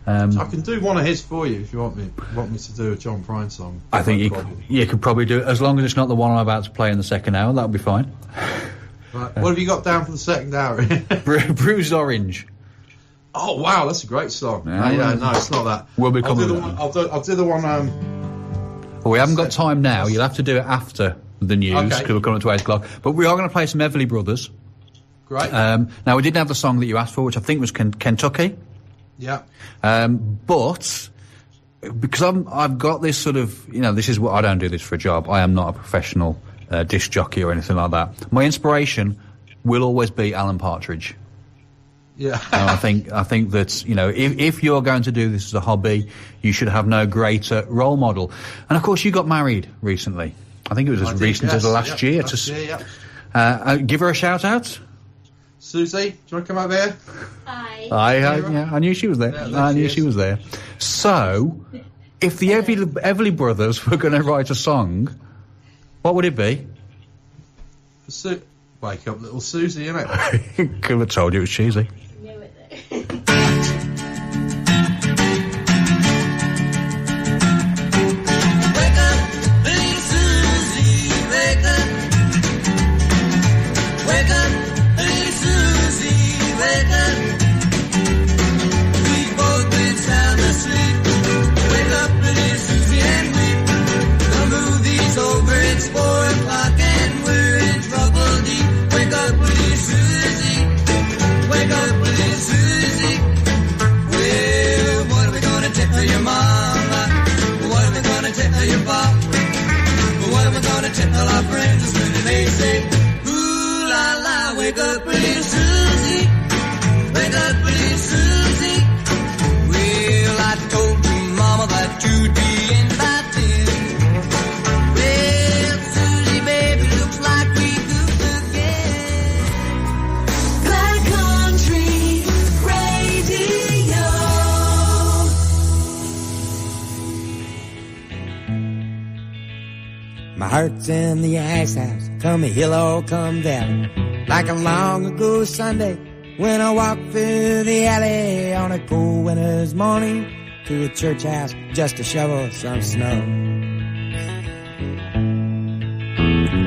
Speaker 2: I can do one of his for you if you want me to do a John Prine song.
Speaker 1: I think you could probably do it, as long as it's not the one I'm about to play in the second hour. That'll be fine.
Speaker 2: Right. What have you got down for the second hour?
Speaker 1: Bruised Orange.
Speaker 2: Oh wow, that's a great song. No, it's not that.
Speaker 1: We'll be
Speaker 2: coming.
Speaker 1: I'll
Speaker 2: do the one.
Speaker 1: Well, we haven't got time now. You'll have to do it after the news, because we're coming to 8 o'clock. But we are going to play some Everly Brothers.
Speaker 2: Great.
Speaker 1: Now, we didn't have the song that you asked for, which I think was Kentucky.
Speaker 2: Yeah.
Speaker 1: But because I've got this sort of, this is what I don't do this for a job. I am not a professional disc jockey or anything like that. My inspiration will always be Alan Partridge.
Speaker 2: Yeah.
Speaker 1: I think that, if you're going to do this as a hobby, you should have no greater role model. And of course, you got married recently. I think it was as recent as the last year. Give her a shout out.
Speaker 2: Susie, do you want to come over here?
Speaker 5: Hi.
Speaker 1: I knew she was there.
Speaker 2: Yeah, I knew she was
Speaker 1: there. So, if the Everly Brothers were going to write a song, what would it be?
Speaker 2: Wake up, little Susie, innit?
Speaker 1: Could have told you it was cheesy.
Speaker 5: Knew it though.
Speaker 6: Wake up, little Susie, wake up. Wake up, little Susie, wake up. We've both been sound asleep. Wake up, little Susie, and weep. The movie's over, it's 4 o'clock and we're in trouble deep. Wake up, little Susie. Wake up, little Susie. Well, what are we gonna tell your mama? What are we gonna tell your pop? What are we gonna tell our friends when they say, ooh la la, wake up, little Susie. Wake up, little Susie. Well, I told your mama that you'd be in by then. Well, Susie, baby, looks like we goofed again.
Speaker 5: Black Country Radio.
Speaker 7: My heart's in the ice house, come hill or come valley. Like a long ago Sunday, when I walked through the alley on a cold winter's morning. to a church house just to shovel some snow.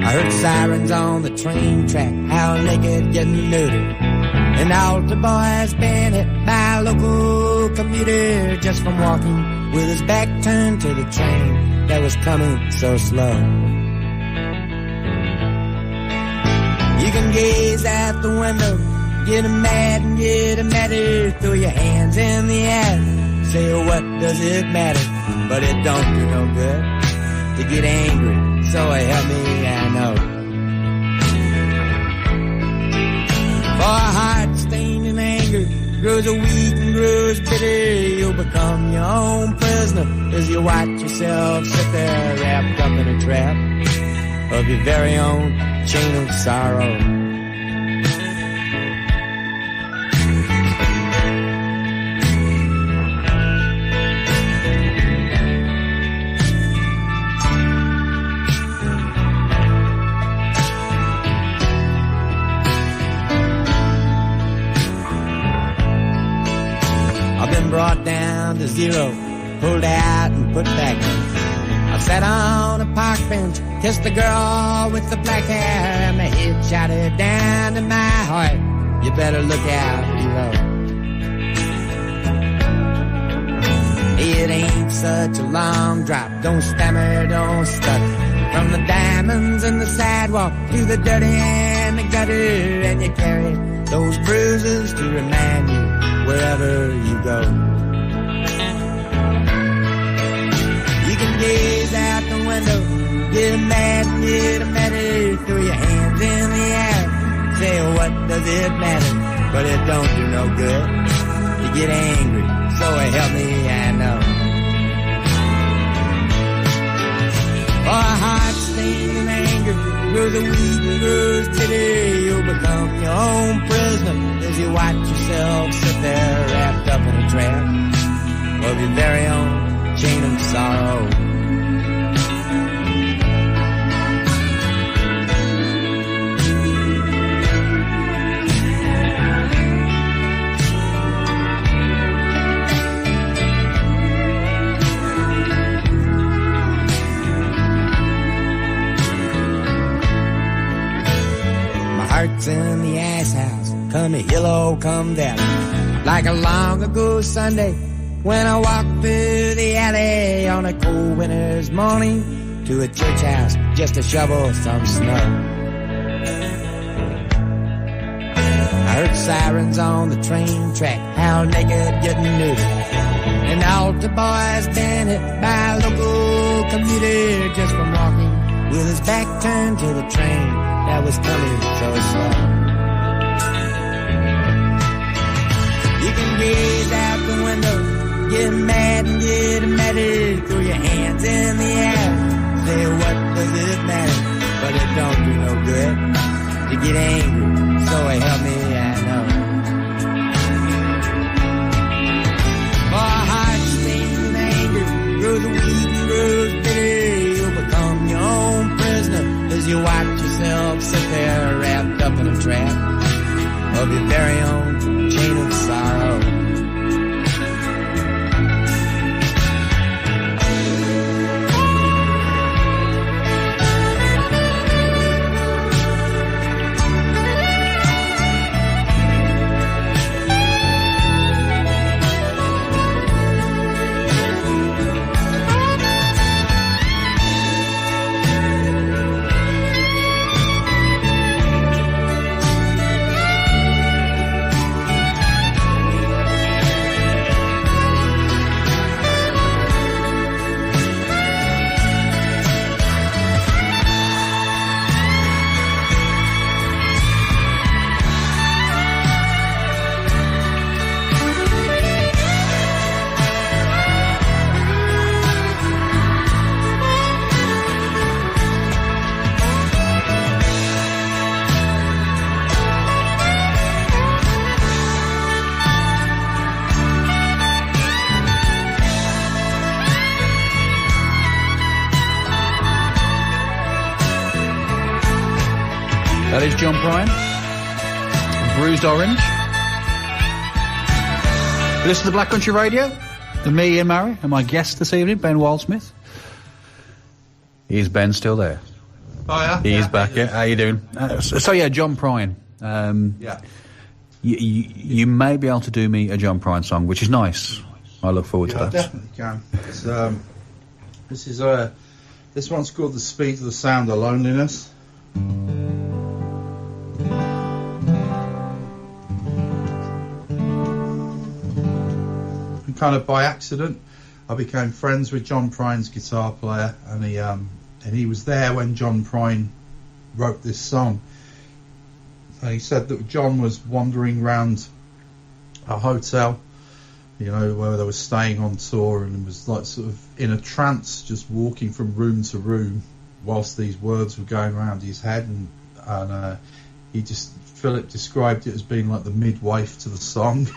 Speaker 7: I heard sirens on the train track, how naked getting neutered. An altar boy's been hit by a local commuter just from walking with his back turned to the train that was coming so slow. You can gaze out the window, get mad and get madder, throw your hands in the air, say what does it matter, but it don't do no good to get angry, so help me I know. For a heart stained in anger grows a weak and grows bitter, you'll become your own prisoner as you watch yourself sit there wrapped up in a trap of your very own chain of sorrow. Brought down to zero, pulled out and put back in. I sat on a park bench, kissed the girl with the black hair, and the head shouted down to my heart, you better look out below. It ain't such a long drop, don't stammer, don't stutter. From the diamonds in the sidewalk to the dirty and the gutter, and you carry those bruises to remind you wherever you go. You can gaze out the window, get mad and get madder, throw your hands in the air, say what does it matter, but it don't do no good to get angry, so help me I know. For a heart stained in anger grows a weak and grows bitter, you'll become your own prisoner as you watch yourself sit there wrapped up in a trap of your very own chain of sorrow. Hearts in the ice house, come hill or come down, like a long ago Sunday when I walked through the alley on a cold winter's morning to a church house just to shovel some snow. I heard sirens on the train track, how naked getting neutered. An altar boy's been hit by a local commuter just from walking with his back turned to the train that was coming so slow. You can gaze out the window, get mad and get madder, throw your hands in the air, say what does it matter, but it don't do no good to get angry, so help me I know. For a heart stained in anger grows weak and grows bitter, you'll become your own prisoner as you watch yourself sit there wrapped up in a trap of your very own chain of sorrow.
Speaker 1: That is John Prine, Bruised Orange. Listen to Black Country Radio. Me, Ian Marrey, and my guest this evening, Ben Wildsmith. Is Ben still there?
Speaker 2: Oh, yeah?
Speaker 1: He's back, yeah. How you doing? So, John Prine.
Speaker 2: Yeah.
Speaker 1: You may be able to do me a John Prine song, which is nice. I look forward to
Speaker 2: I
Speaker 1: that.
Speaker 2: definitely can. This one's called The Speed of the Sound of Loneliness. And kind of by accident, I became friends with John Prine's guitar player, and he was there when John Prine wrote this song. And he said that John was wandering around a hotel, where they were staying on tour, and was like sort of in a trance, just walking from room to room whilst these words were going around his head, and Philip described it as being like the midwife to the song.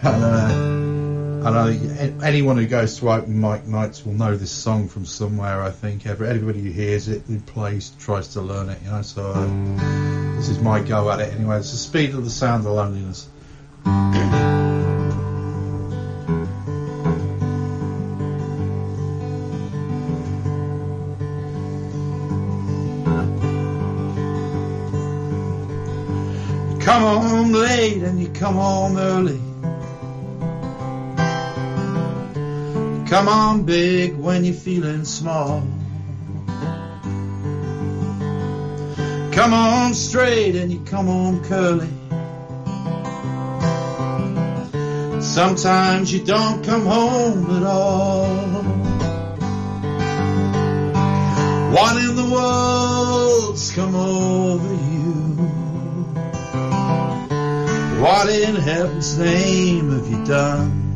Speaker 2: and anyone who goes to open mic nights will know this song from somewhere. I think everybody who hears it, who plays, tries to learn it. So this is my go at it anyway. It's The Speed of the Sound of Loneliness. Come home late and you come home early. You come on big when you're feeling small. Come on straight and you come home curly. Sometimes you don't come home at all. What in the world's come over you? What in heaven's name have you done?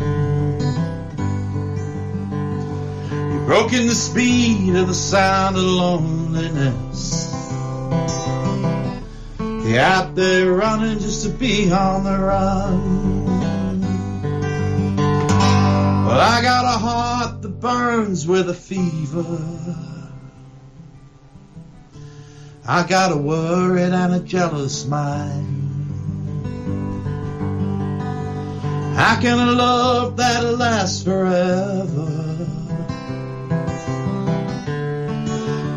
Speaker 2: You've broken the speed of the sound of loneliness. You're out there running just to be on the run. Well, I got a heart that burns with a fever. I got a worried and a jealous mind. How can a love that'll last forever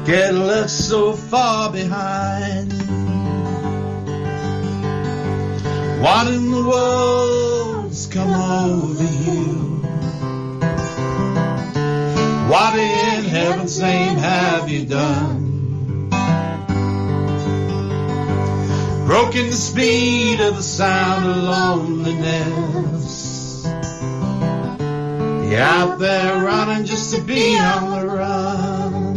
Speaker 2: get left so far behind? What in the world's come over you? What in heaven's name have you done? Broken the speed of the sound of loneliness. You're out there running just to be on the run.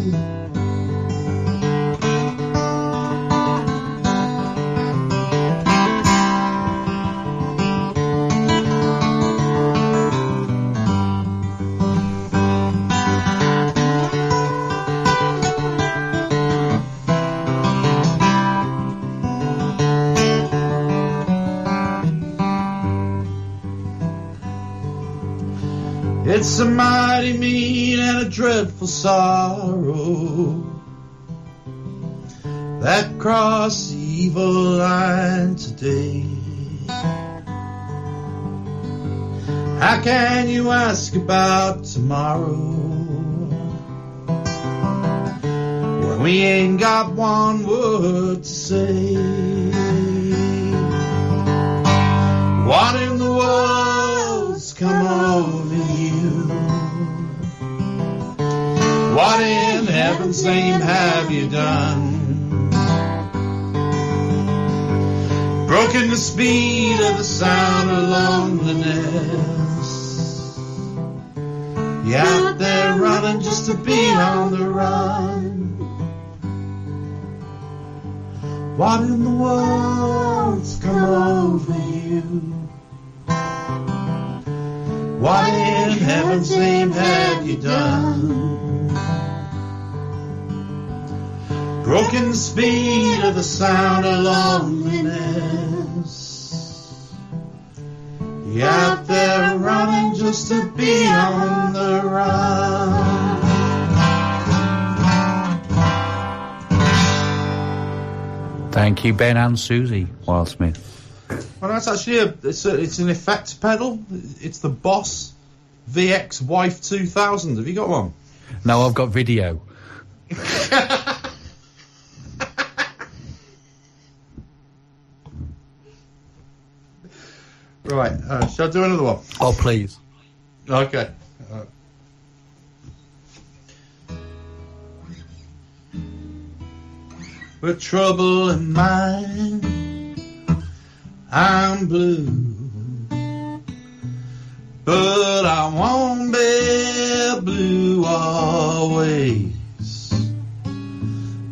Speaker 2: It's a mighty mean and a dreadful sorrow that crossed the evil line today. How can you ask about tomorrow when we ain't got one word to say? What in the world's come over you? What in heaven's name have you done? Broken the speed of the sound of loneliness. You're out there running just to be on the run. What in the world's come over you? What in heaven's name have you done? Broken the speed of the sound of loneliness. You're out there running just to be on the run.
Speaker 1: Thank you, Ben and Susie Wildsmith.
Speaker 2: Well, that's actually it's an effects pedal. It's the Boss VX Wife 2000. Have you got one?
Speaker 1: No, I've got video.
Speaker 2: Right, shall I do another one?
Speaker 1: Oh, please.
Speaker 2: Okay. With trouble in mind, I'm blue, but I won't be blue always,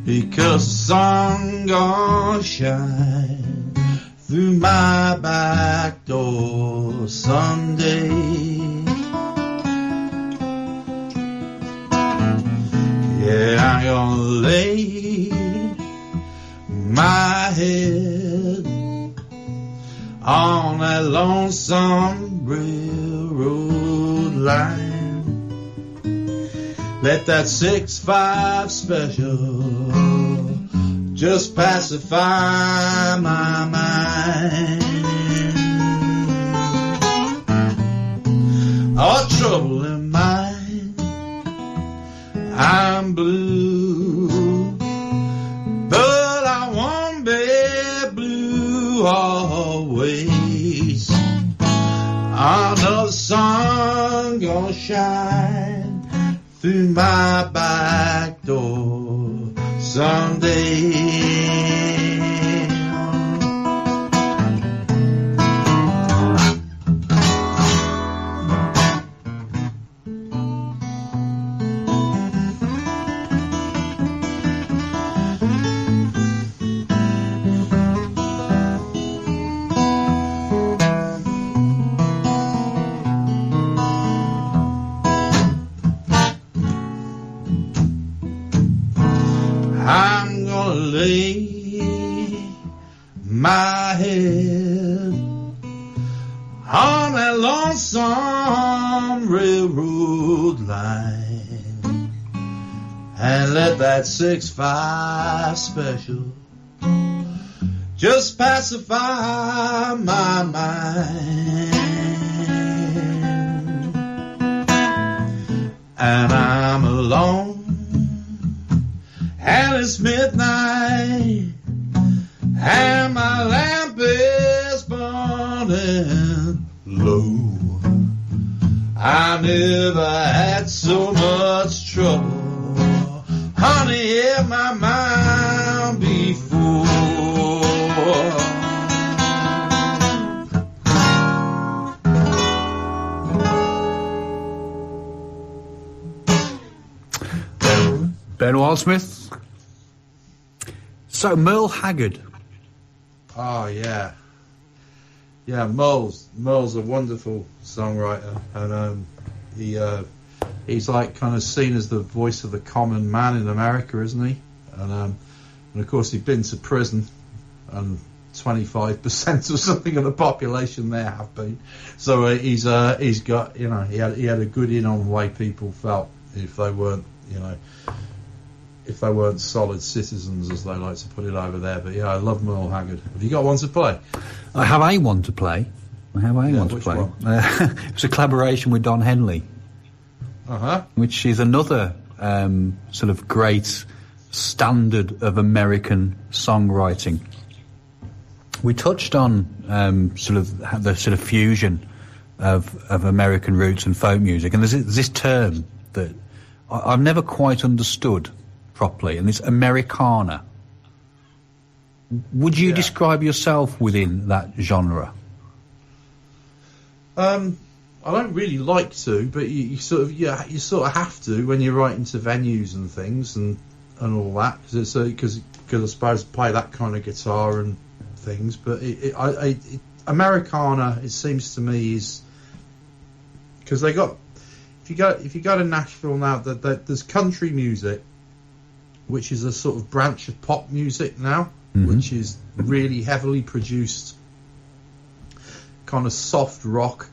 Speaker 2: because the sun gonna shine through my back door someday. Yeah, I'm gonna lay my head on that lonesome railroad line. Let that 6-5 special just pacify my mind. All trouble in mind, I'm blue, but I won't be blue always. Another sun gonna shine through my back door someday. I'm gonna lay my head on that lonesome railroad line and let that 6-5 special just pacify my mind. And I'm alone and it's midnight, and my lamp is burning low. I never had so much trouble, honey, in my mind before.
Speaker 1: Ben Wildsmith. So, Merle Haggard.
Speaker 2: Oh, yeah. Yeah, Merle's a wonderful songwriter, and he's like kind of seen as the voice of the common man in America, isn't he? And of course he'd been to prison, and 25% or something of the population there have been. So he's got, you know, he had a good in on the way people felt if they weren't, you know, if they weren't solid citizens, as they like to put it over there. But yeah, I love Merle Haggard. Have you got one to play?
Speaker 1: I have a one to play. It was a collaboration with Don Henley, which is another sort of great standard of American songwriting. We touched on sort of the sort of fusion of American roots and folk music, and there's this term that I've never quite understood properly, and it's Americana. Would you describe yourself within that genre?
Speaker 2: I don't really like to, but you sort of have to when you're writing to venues and things and all that, because I suppose play that kind of guitar and things. But Americana, it seems to me, is because they got, if you go to Nashville now, that there's country music, which is a sort of branch of pop music now, which is really heavily produced, kind of soft rock,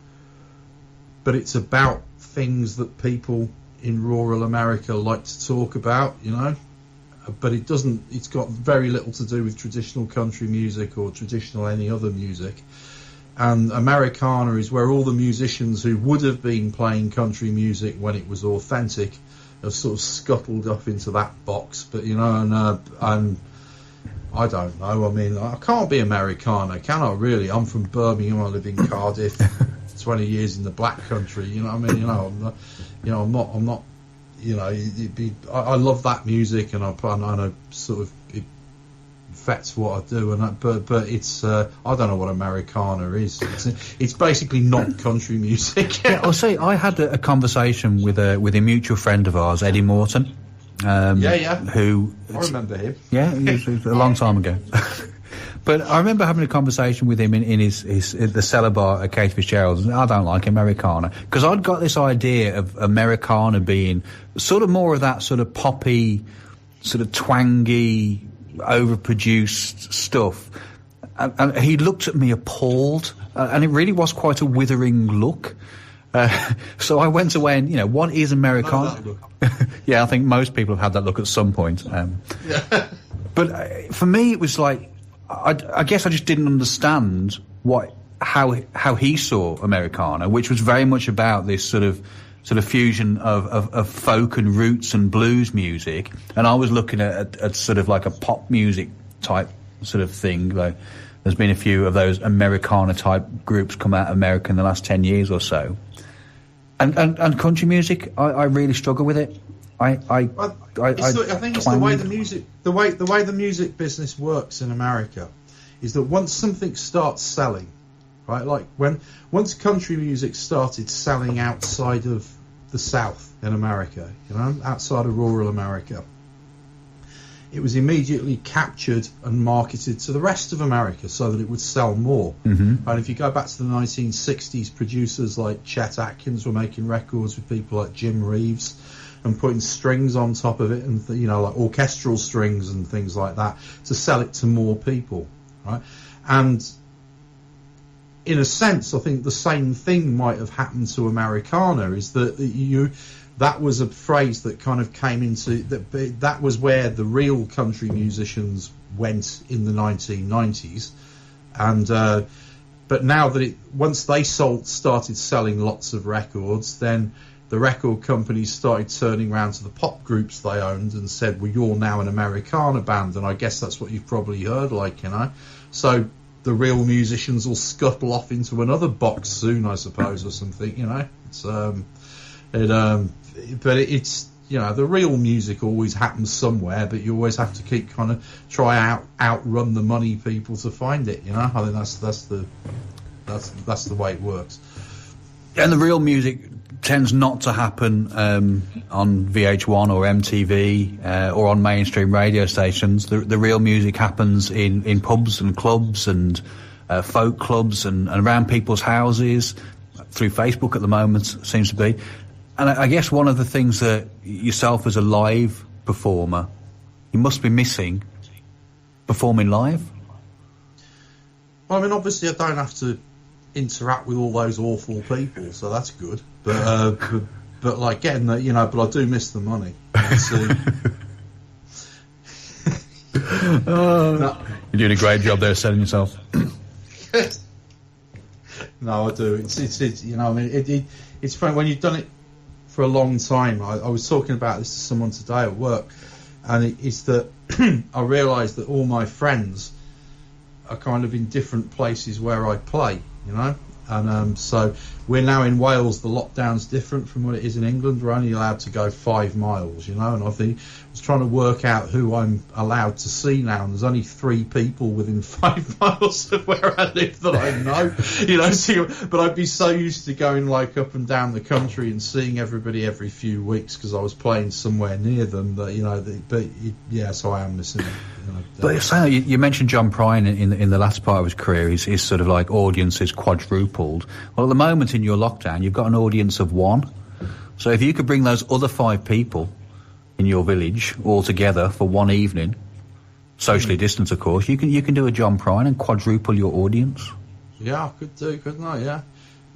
Speaker 2: but it's about things that people in rural America like to talk about, you know. But it's got very little to do with traditional country music or traditional any other music. And Americana is where all the musicians who would have been playing country music when it was authentic have sort of scuttled up into that box. But, you know, and I don't know. I mean, I can't be Americana, can I, really? I'm from Birmingham. I live in Cardiff, 20 years in the Black Country. You know what I mean? You know, I'm not. You know, I love that music, and I know sort of it affects what I do, and but it's I don't know what Americana is. It's basically not country music.
Speaker 1: Yeah, I'll say I had a conversation with a mutual friend of ours, Eddie Morton. Who
Speaker 2: I remember him.
Speaker 1: Yeah, it was a long time ago. But I remember having a conversation with him in the cellar bar at Kate Fitzgerald's, and I don't like Americana, because I'd got this idea of Americana being sort of more of that sort of poppy, sort of twangy, overproduced stuff. And he looked at me appalled, and it really was quite a withering look. So I went away and, you know, what is Americana? Yeah, I think most people have had that look at some point. But for me, it was like, I guess I just didn't understand how he saw Americana, which was very much about this sort of fusion of folk and roots and blues music, and I was looking at sort of like a pop music type sort of thing. Like, there's been a few of those Americana type groups come out of America in the last 10 years or so, and country music, I really struggle with it. I
Speaker 2: think it's the way the music business works in America is that once something starts selling, right? Like once country music started selling outside of the South in America, you know, outside of rural America, it was immediately captured and marketed to the rest of America so that it would sell more. Mm-hmm. And if you go back to the 1960s, producers like Chet Atkins were making records with people like Jim Reeves, and putting strings on top of it, and you know, like orchestral strings and things like that, to sell it to more people, right? And in a sense, I think the same thing might have happened to Americana. Is that was a phrase that kind of came into that was where the real country musicians went in the 1990s, and but now that once they started selling lots of records, then the record companies started turning around to the pop groups they owned and said, well, you're now an Americana band. And I guess that's what you've probably heard, like, you know. So the real musicians will scuttle off into another box soon, I suppose, or something, you know. But it's, you know, the real music always happens somewhere, but you always have to keep kind of outrun the money people to find it, you know. I think that's the way it works.
Speaker 1: And the real music tends not to happen on VH1 or MTV or on mainstream radio stations. The real music happens in pubs and clubs and folk clubs and around people's houses, through Facebook at the moment, seems to be. And I guess one of the things that yourself as a live performer, you must be missing performing live.
Speaker 2: Well, I mean, obviously I don't have to interact with all those awful people, so that's good. But like getting the, you know, but I do miss the money.
Speaker 1: No. You're doing a great job there selling yourself.
Speaker 2: No, I do. It's you know, I mean, it's funny when you've done it for a long time. I was talking about this to someone today at work, and it's that I realised that all my friends are kind of in different places where I play, you know. And so we're now in Wales. The lockdown's different from what it is in England. We're only allowed to go 5 miles, you know. And I was trying to work out who I'm allowed to see now. And there's only 3 people within 5 miles of where I live that I know, you know. So, but I'd be so used to going like up and down the country and seeing everybody every few weeks because I was playing somewhere near them. That, you know, yeah. So I am missing it. You know,
Speaker 1: but so you mentioned John Prine in the last part of his career. His sort of like audience is quadrupled. Well, at the moment in your lockdown, you've got an audience of 1. So if you could bring those other 5 people in your village all together for one evening, socially distanced, of course, you can do a John Prine and quadruple your audience.
Speaker 2: Yeah, I could do, couldn't I? Yeah.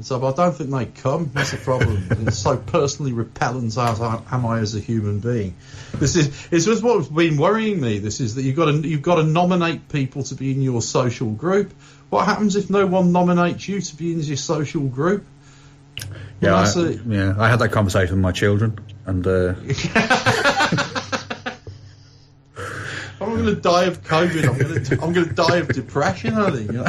Speaker 2: So I don't think they come. That's the problem. It's so personally repellent as am I as a human being. It's just what's been worrying me. This is that you've got to nominate people to be in your social group. What happens if no one nominates you to be in your social group?
Speaker 1: Yeah, I had that conversation with my children, and
Speaker 2: I'm going to die of COVID. I'm going to die of depression. I think. You know?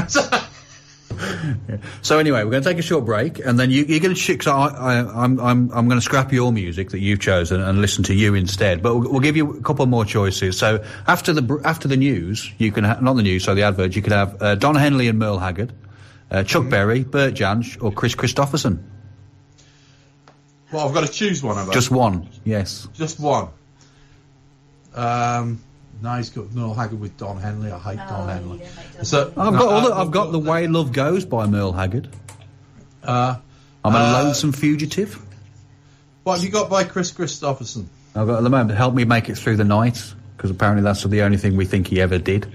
Speaker 1: Yeah. So anyway, we're going to take a short break, and then you're going to I'm going to scrap your music that you've chosen and listen to you instead. But we'll give you a couple more choices. So after the news, you can not the news, so the advert. You could have Don Henley and Merle Haggard, Chuck Berry, Bert Jansch, or Chris Christopherson.
Speaker 2: Well, I've got to choose one of them.
Speaker 1: Just one, yes.
Speaker 2: Just one. No, he's got Merle Haggard with Don Henley. I hate Don Henley. So
Speaker 1: I've got The Way Love Goes by Merle Haggard. I'm a Lonesome Fugitive.
Speaker 2: What have you got by Chris Christopherson?
Speaker 1: I've got at the moment Help Me Make It Through the Night, because apparently that's the only thing we think he ever did.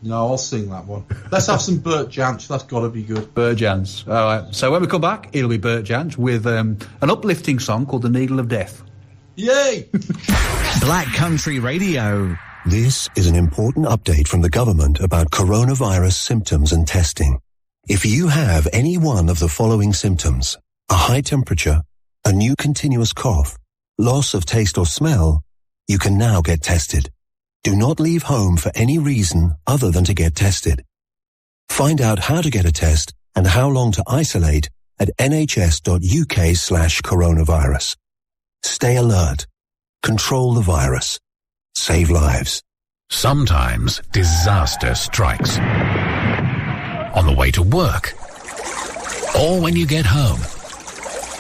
Speaker 2: No, I'll sing that one. Let's have some Bert Jansch. That's got to be good.
Speaker 1: Bert Jansch. All right. So when we come back, it'll be Bert Jansch with an uplifting song called The Needle of Death.
Speaker 2: Yay!
Speaker 3: Black Country Radio.
Speaker 4: This is an important update from the government about coronavirus symptoms and testing. If you have any one of the following symptoms, a high temperature, a new continuous cough, loss of taste or smell, you can now get tested. Do not leave home for any reason other than to get tested. Find out how to get a test and how long to isolate at nhs.uk/coronavirus. Stay alert. Control the virus. Save lives.
Speaker 8: Sometimes disaster strikes. On the way to work. Or when you get home.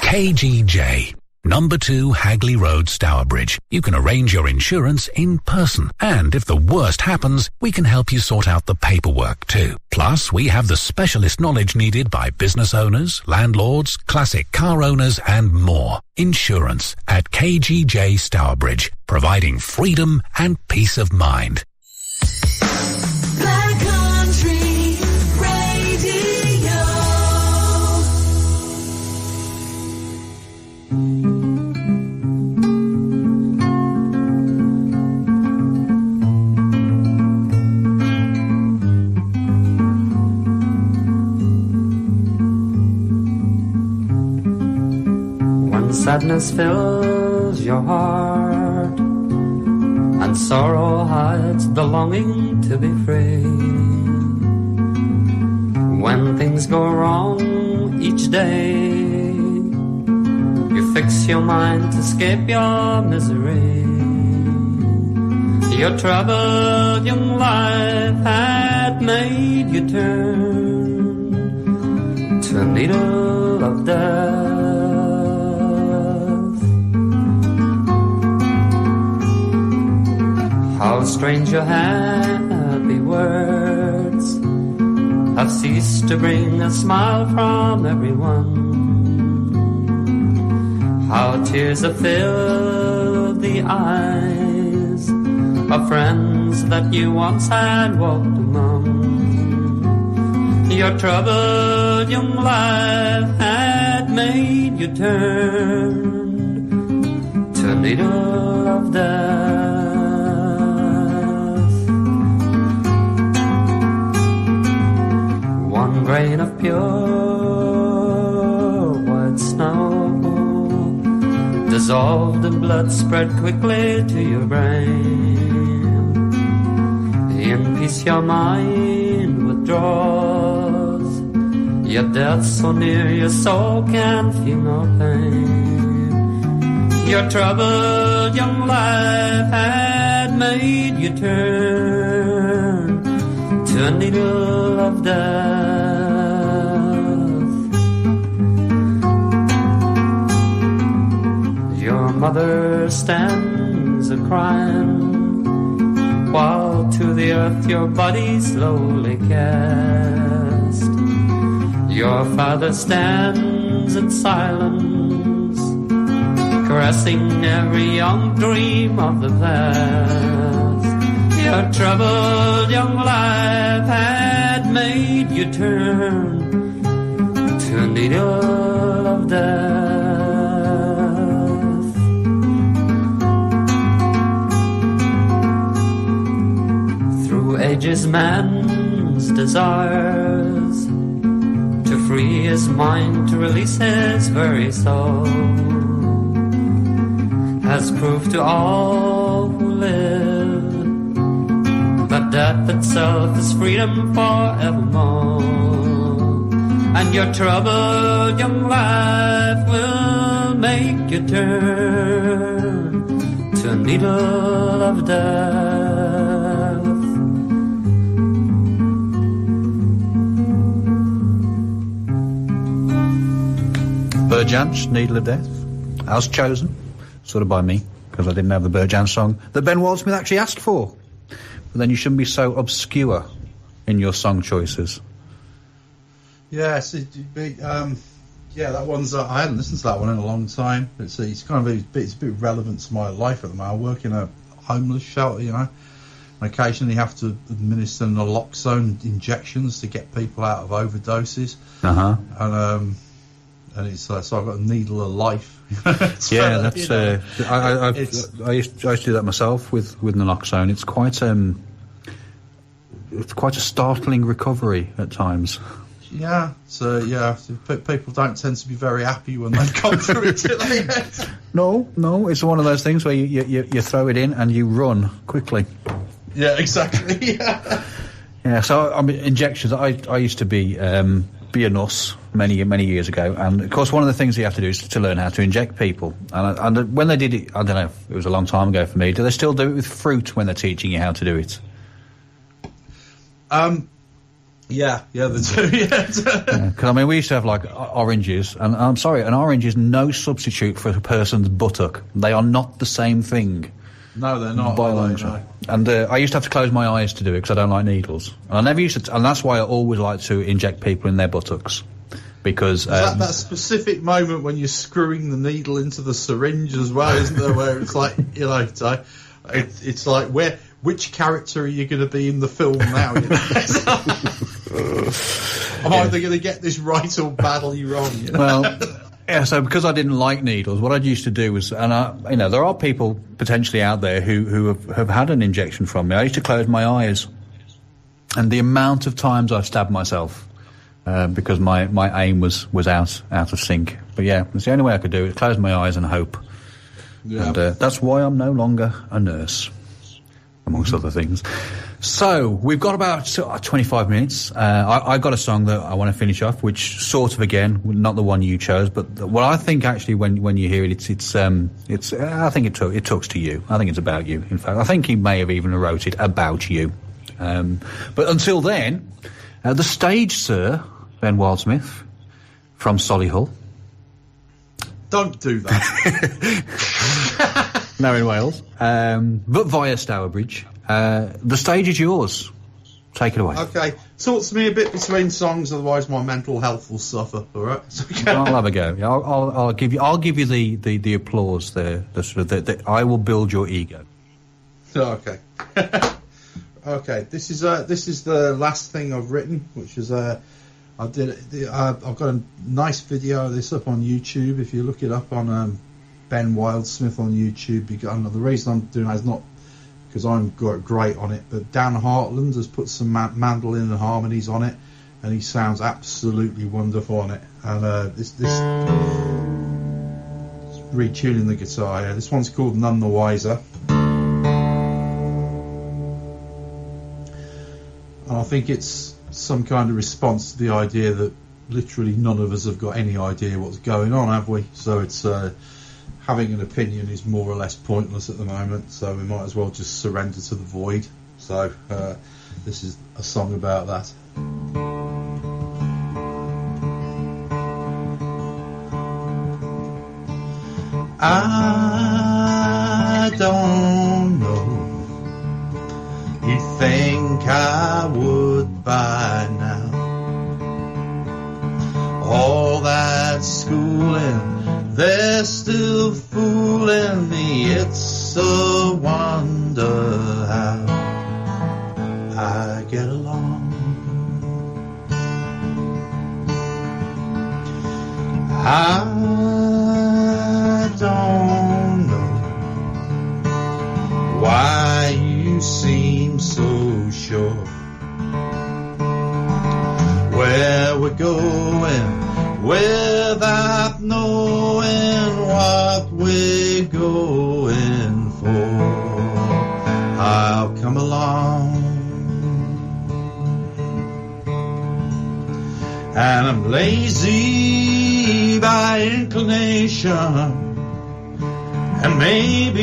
Speaker 8: KGJ, number 2 Hagley Road, Stourbridge. You can arrange your insurance in person. And if the worst happens, we can help you sort out the paperwork too. Plus, we have the specialist knowledge needed by business owners, landlords, classic car owners, and more. Insurance at KGJ Stourbridge, providing freedom and peace of mind.
Speaker 5: Black Country Radio.
Speaker 9: When sadness fills your heart and sorrow hides the longing to be free, when things go wrong each day, you fix your mind to escape your misery. Your troubled young life had made you turn to a needle of death. How strange your happy words have ceased to bring a smile from everyone. How tears have filled the eyes of friends that you once had walked among. Your troubled young life had made you turn to a needle of death. One grain of pure white snow dissolved in blood spread quickly to your brain. In peace your mind withdraws, yet death so near your soul can feel no pain. Your troubled young life had made you turn to a needle of death. Your mother stands a-crying, while to the earth your body slowly cast. Your father stands in silence, caressing every young dream of the past. Your troubled young life had made you turn to to a needle of death. Through ages man's desires to free his mind, to release his very soul, has proved to all who live that death itself is freedom forevermore. And your troubled young life will make you turn to a needle of death.
Speaker 1: Burjans, Needle of Death, as chosen, sort of by me, because I didn't have the Burjans song that Ben Wildsmith actually asked for. But then you shouldn't be so obscure in your song choices.
Speaker 2: Yes, yeah, that one's. I hadn't listened to that one in a long time. It's kind of it's a bit relevant to my life at the moment. I work in a homeless shelter, you know. I occasionally have to administer naloxone injections to get people out of overdoses. And it's so I've got a needle of life.
Speaker 1: Yeah, that's. I used to do that myself with naloxone. It's quite a startling recovery at times.
Speaker 2: Yeah, so people don't tend to be very happy when they've gone through it, do they?
Speaker 1: No, it's one of those things where you throw it in and you run quickly.
Speaker 2: Yeah, exactly.
Speaker 1: Yeah. So I mean, injections. I used to be a nurse many years ago, and of course one of the things you have to do is to learn how to inject people. And when they did it, I don't know, it was a long time ago for me. Do they still do it with fruit when they're teaching you how to do it?
Speaker 2: Yeah, they do. Because
Speaker 1: I mean, we used to have like oranges, and I'm sorry, an orange is no substitute for a person's buttock. They are not the same thing.
Speaker 2: No, they're not.
Speaker 1: By a long shot. And I used to have to close my eyes to do it because I don't like needles. And I never used to, and that's why I always like to inject people in their buttocks. Because
Speaker 2: that specific moment when you're screwing the needle into the syringe as well, isn't there? Where it's like, you know, it's like which character are you going to be in the film now? You know? I'm either going to get this right or badly wrong. You know?
Speaker 1: Well, yeah. So because I didn't like needles, what I used to do was, and there are people potentially out there who have had an injection from me. I used to close my eyes, and the amount of times I've stabbed myself because my aim was out of sync. But yeah, it's the only way I could do it: close my eyes and hope. Yeah. And that's why I'm no longer a nurse, amongst other things. So we've got about 25 minutes. I've got a song that I want to finish off, which sort of, again, not the one you chose, but what I think actually when you hear it, it's I think it talks to you. I think it's about you. In fact, I think he may have even wrote it about you. But until then, the stage, sir, Ben Wildsmith from Solihull.
Speaker 2: Don't do that.
Speaker 1: No, in Wales, but via Stourbridge. The stage is yours. Take it away.
Speaker 2: Okay, talk to me a bit between songs, otherwise my mental health will suffer. All right, okay.
Speaker 1: I'll have a go. I'll give you the applause there. I will build your ego.
Speaker 2: Okay. Okay. This is the last thing I've written, which is I've got a nice video of this up on YouTube. If you look it up on Ben Wildsmith on YouTube, the reason I'm doing that is not because I'm great on it, but Dan Hartland has put some mandolin and harmonies on it, and he sounds absolutely wonderful on it. And this retuning the guitar here. This one's called None the Wiser. And I think it's some kind of response to the idea that literally none of us have got any idea what's going on, have we? So it's having an opinion is more or less pointless at the moment, so we might as well just surrender to the void. So this is a song about that. I don't know, you think I would by now. All that schooling, they're still fooling me. It's a wonder how I get along. I don't know why you seem so sure where we're going without knowing what we're going for. I'll come along, and I'm lazy by inclination, and maybe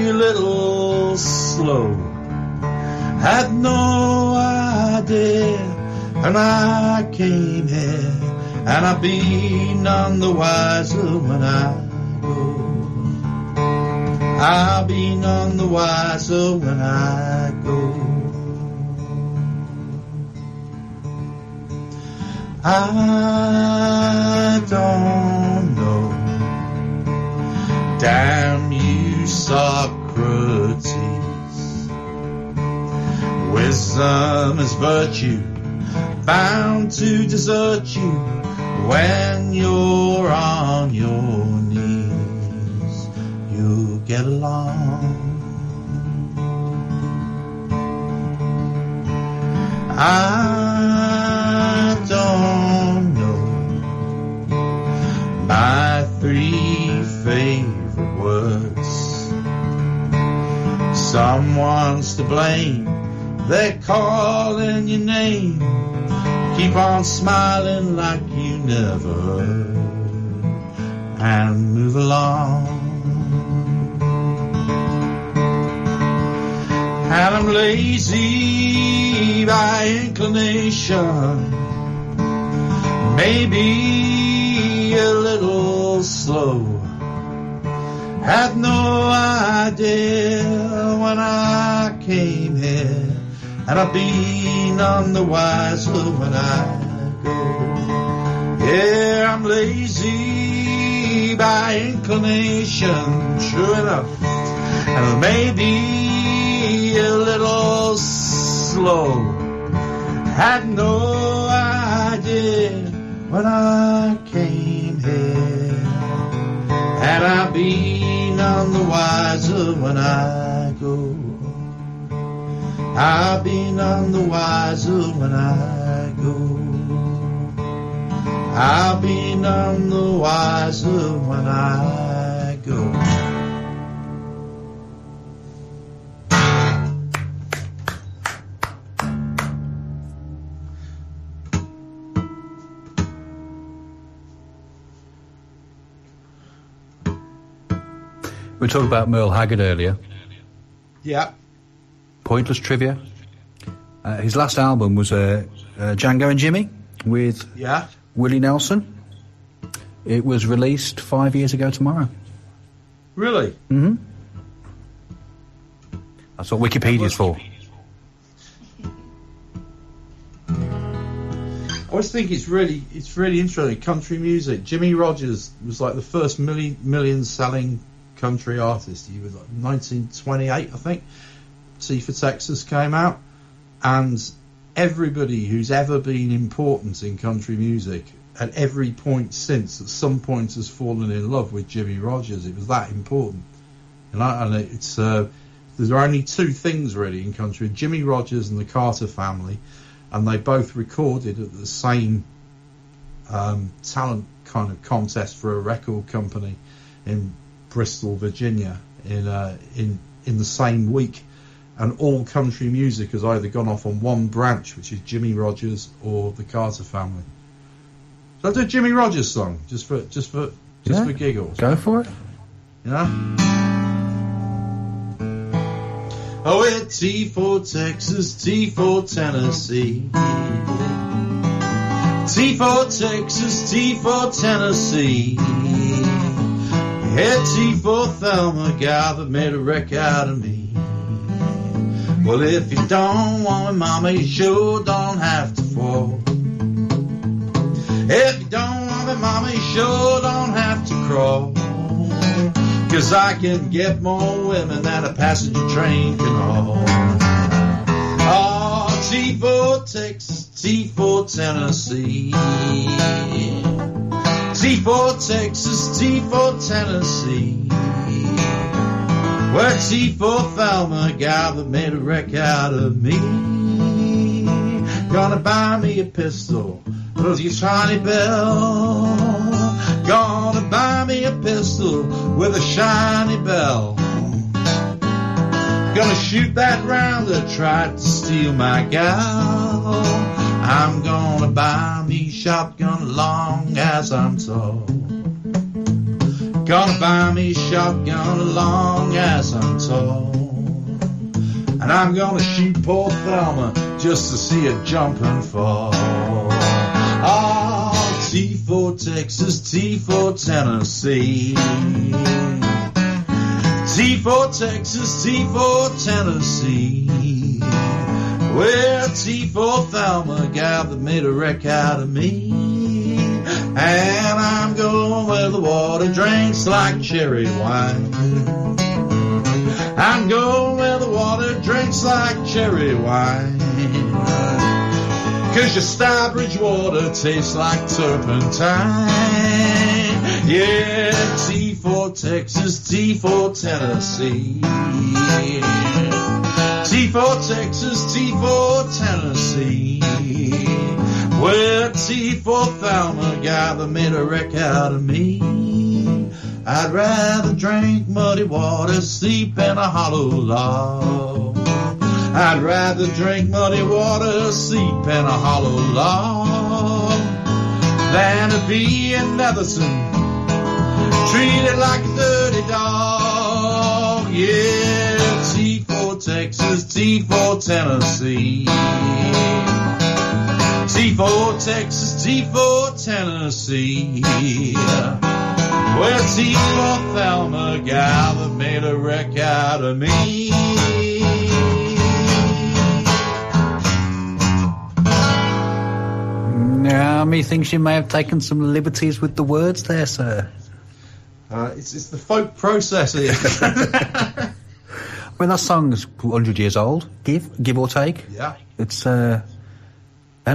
Speaker 2: a little slow. Had no idea, and I came here, and I'll be none the wiser when I go. I'll be none the wiser when I go. I don't know. Damn you, Socrates. Wisdom is virtue, bound to desert you when you're on your knees. You'll get along. I don't know my 3 favorite words. Someone's to blame, they're calling your name. Keep on smiling like you never heard, and move along. And I'm lazy by inclination, maybe a little slow. Had no idea when I came here, and I'll be none the wiser when I go. Yeah, I'm lazy by inclination, true enough, and maybe a little slow. Had no idea when I came here, and I'll be none the wiser when I go. I'll be none the wiser when I go. I'll be none the wiser when I go.
Speaker 1: We were talking about Merle Haggard earlier.
Speaker 2: Yeah.
Speaker 1: Pointless trivia. His last album was Django and Jimmy with Willie Nelson. It was released 5 years ago tomorrow.
Speaker 2: Really?
Speaker 1: Mm-hmm. That's what Wikipedia's for.
Speaker 2: I always think it's really interesting. Country music. Jimmy Rogers was like the first million selling country artist. He was like 1928, I think. T for Texas came out, and everybody who's ever been important in country music at every point since, at some point, has fallen in love with Jimmy Rogers. It was that important, and it's there are only 2 things really in country: Jimmy Rogers and the Carter family, and they both recorded at the same talent kind of contest for a record company in Bristol, Virginia, in the same week. And all country music has either gone off on one branch, which is Jimmy Rogers or the Carter family. So I'll do a Jimmy Rogers song just for giggles.
Speaker 1: Go for it.
Speaker 2: You know? Oh, it's T for Texas, T for Tennessee. T for Texas, T for Tennessee. Yeah, T for Thelma, gal that made a wreck out of me. Well, if you don't want me, mama, you sure don't have to fall. If you don't want me, mama, you sure don't have to crawl. 'Cause I can get more women than a passenger train can haul. Oh, T for Texas, T for Tennessee. T for Texas, T for Tennessee. Where T for Thelma, gal that made a wreck out of me. Gonna buy me a pistol with a shiny bell. Gonna buy me a pistol with a shiny bell. Gonna shoot that round that tried to steal my gal. I'm gonna buy me shotgun long as I'm tall. Gonna buy me shotgun long as I'm tall. And I'm gonna shoot poor Thelma just to see her jump and fall. Oh, T for Texas, T for Tennessee. T for Texas, T for Tennessee. Well, T for Thelma, gal that made a wreck out of me. And I'm going where the water drinks like cherry wine. I'm going where the water drinks like cherry wine. 'Cause your Starbridge water tastes like turpentine. Yeah, T for Texas, T for Tennessee. T for Texas, T for Tennessee. Well, T for Thelma, gal that made a wreck out of me. I'd rather drink muddy water, sleep in a hollow log. I'd rather drink muddy water, sleep in a hollow log, than to be in Netherton, treated like a dirty dog. Yeah, T for Texas, T for Tennessee. T for Texas, T for Tennessee. Well, T for Thelma, gal that made a wreck out of me.
Speaker 1: Now, methinks you may have taken some liberties with the words there, sir.
Speaker 2: It's the folk process here.
Speaker 1: I mean, that song's 100 years old, give or take.
Speaker 2: Yeah.
Speaker 1: It's and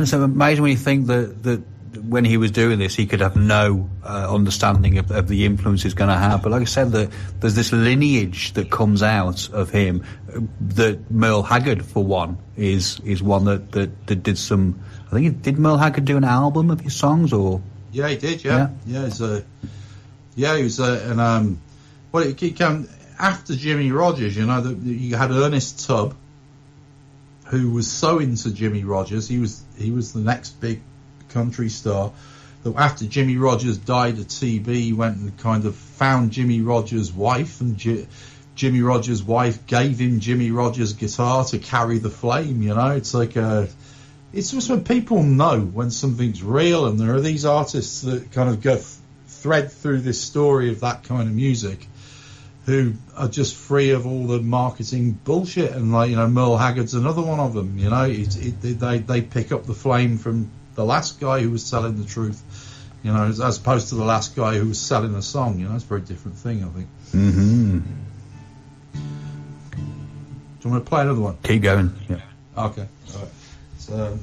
Speaker 1: it's amazing when you think that when he was doing this, he could have no understanding of the influence he's going to have. But like I said, there's this lineage that comes out of him. That Merle Haggard, for one, is one that did some. I think did Merle Haggard do an album of his songs, or?
Speaker 2: Yeah, he did. Yeah. He was. And well, it came after Jimmy Rogers. You know, you had Ernest Tubb, who was so into Jimmy Rogers. He was the next big country star. That after Jimmy Rogers died of TB, he went and kind of found Jimmy Rogers' wife, and Jimmy Rogers' wife gave him Jimmy Rogers' guitar to carry the flame. You know, it's like it's just when people know when something's real, and there are these artists that kind of go thread through this story of that kind of music, who are just free of all the marketing bullshit. And like, you know, Merle Haggard's another one of them. You know, they pick up the flame from the last guy who was telling the truth. You know, as opposed to the last guy who was selling a song. You know, it's a very different thing, I think.
Speaker 1: Mm-hmm.
Speaker 2: Do you want to play another one?
Speaker 1: Keep going. Yeah.
Speaker 2: Okay. All right. So.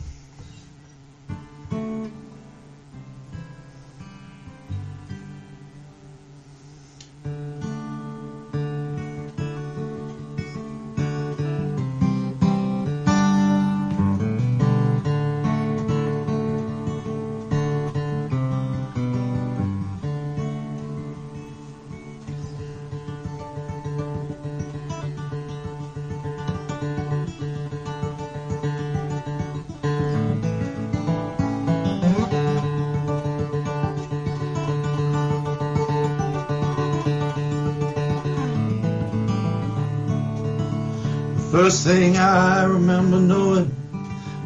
Speaker 2: First thing I remember knowing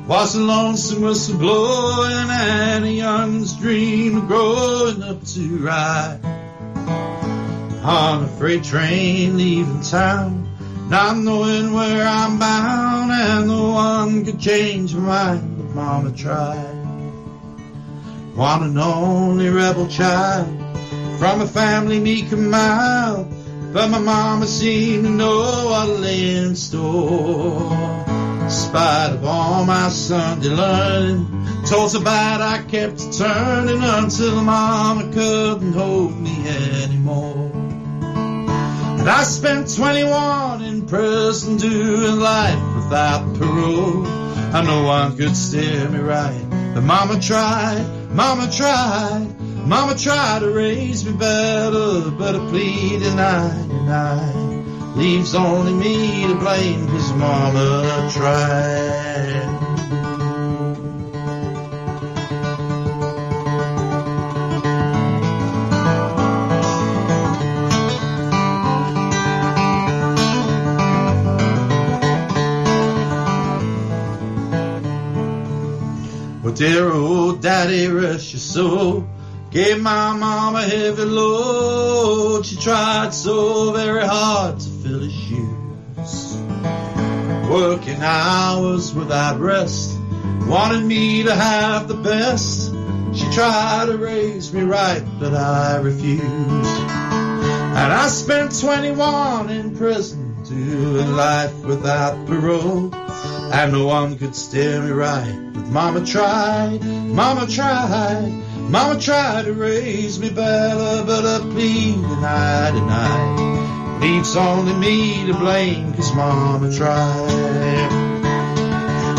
Speaker 2: was a lonesome whistle blowing and a young's dream of growing up to ride on a freight train leaving town, not knowing where I'm bound, and no one could change my mind, but Mama tried. One and only rebel child from a family meek and mild, but my mama seemed to know what lay in store. In spite of all my Sunday learning, taught so bad I kept turning until Mama couldn't hold me anymore. And I spent 21 in prison doing life without parole, and no one could steer me right. But Mama tried to raise me better, but a plea denied. Leaves only me to blame, 'cause Mama tried. Well, dear old daddy, rest your soul, gave my mom a heavy load. She tried so very hard to fill his shoes, working hours without rest, wanted me to have the best. She tried to raise me right, but I refused. And I spent 21 in prison doing life without parole, and no one could steer me right. But Mama tried to raise me better, but a plea denied. Leaves only me to blame, 'cause Mama tried.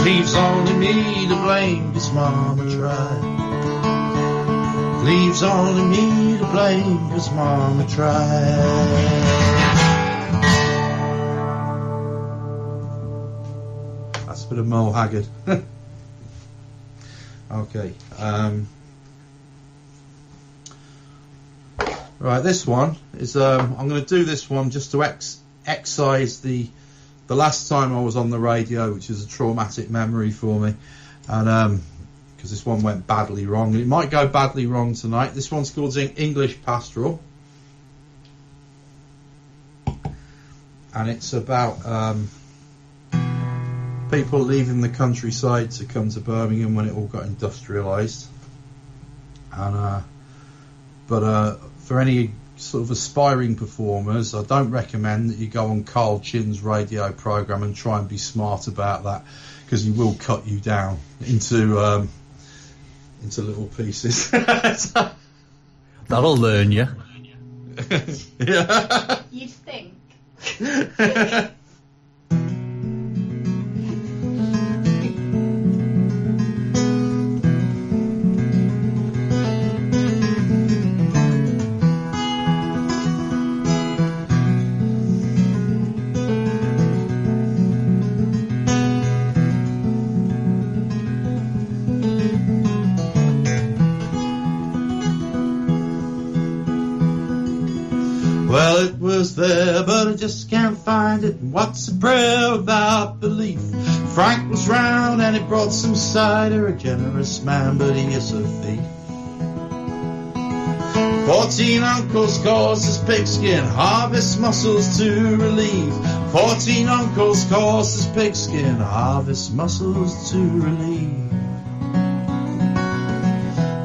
Speaker 2: Leaves only me to blame, 'cause Mama tried. Leaves only me to blame, 'cause Mama tried. That's a bit of Mo Haggard. Okay. Right, this one is, I'm going to do this one just to excise the last time I was on the radio, which is a traumatic memory for me, and because this one went badly wrong, and it might go badly wrong tonight. This one's called English Pastoral, and it's about people leaving the countryside to come to Birmingham when it all got industrialised, and but for any sort of aspiring performers, I don't recommend that you go on Carl Chin's radio programme and try and be smart about that, because he will cut you down into little pieces.
Speaker 1: That'll learn you.
Speaker 2: Yeah.
Speaker 10: You'd think.
Speaker 2: Well, it was there, but I just can't find it. What's a prayer without belief? Frank was round and he brought some cider, a generous man, but he is a thief. 14 uncles cause his pigskin, harvest mussels to relieve. 14 uncles cause his pigskin, harvest mussels to relieve.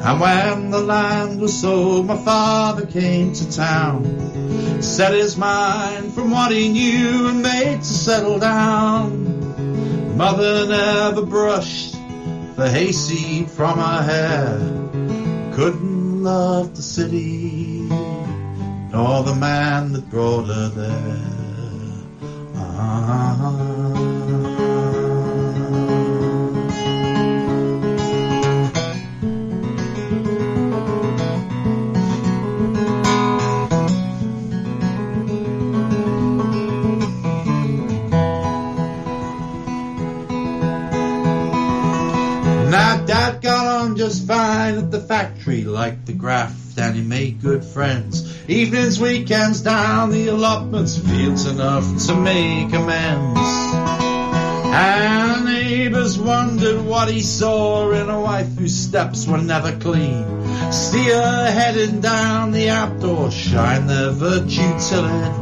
Speaker 2: And when the land was sold, my father came to town, set his mind from what he knew and made to settle down. Mother never brushed the hayseed from her hair, couldn't love the city nor the man that brought her there. Now Dad got on just fine at the factory, like the graft, and he made good friends. Evenings, weekends, down the allotments, fields enough to make amends. And neighbours wondered what he saw in a wife whose steps were never clean. Steer heading down the outdoors, shine their virtue till it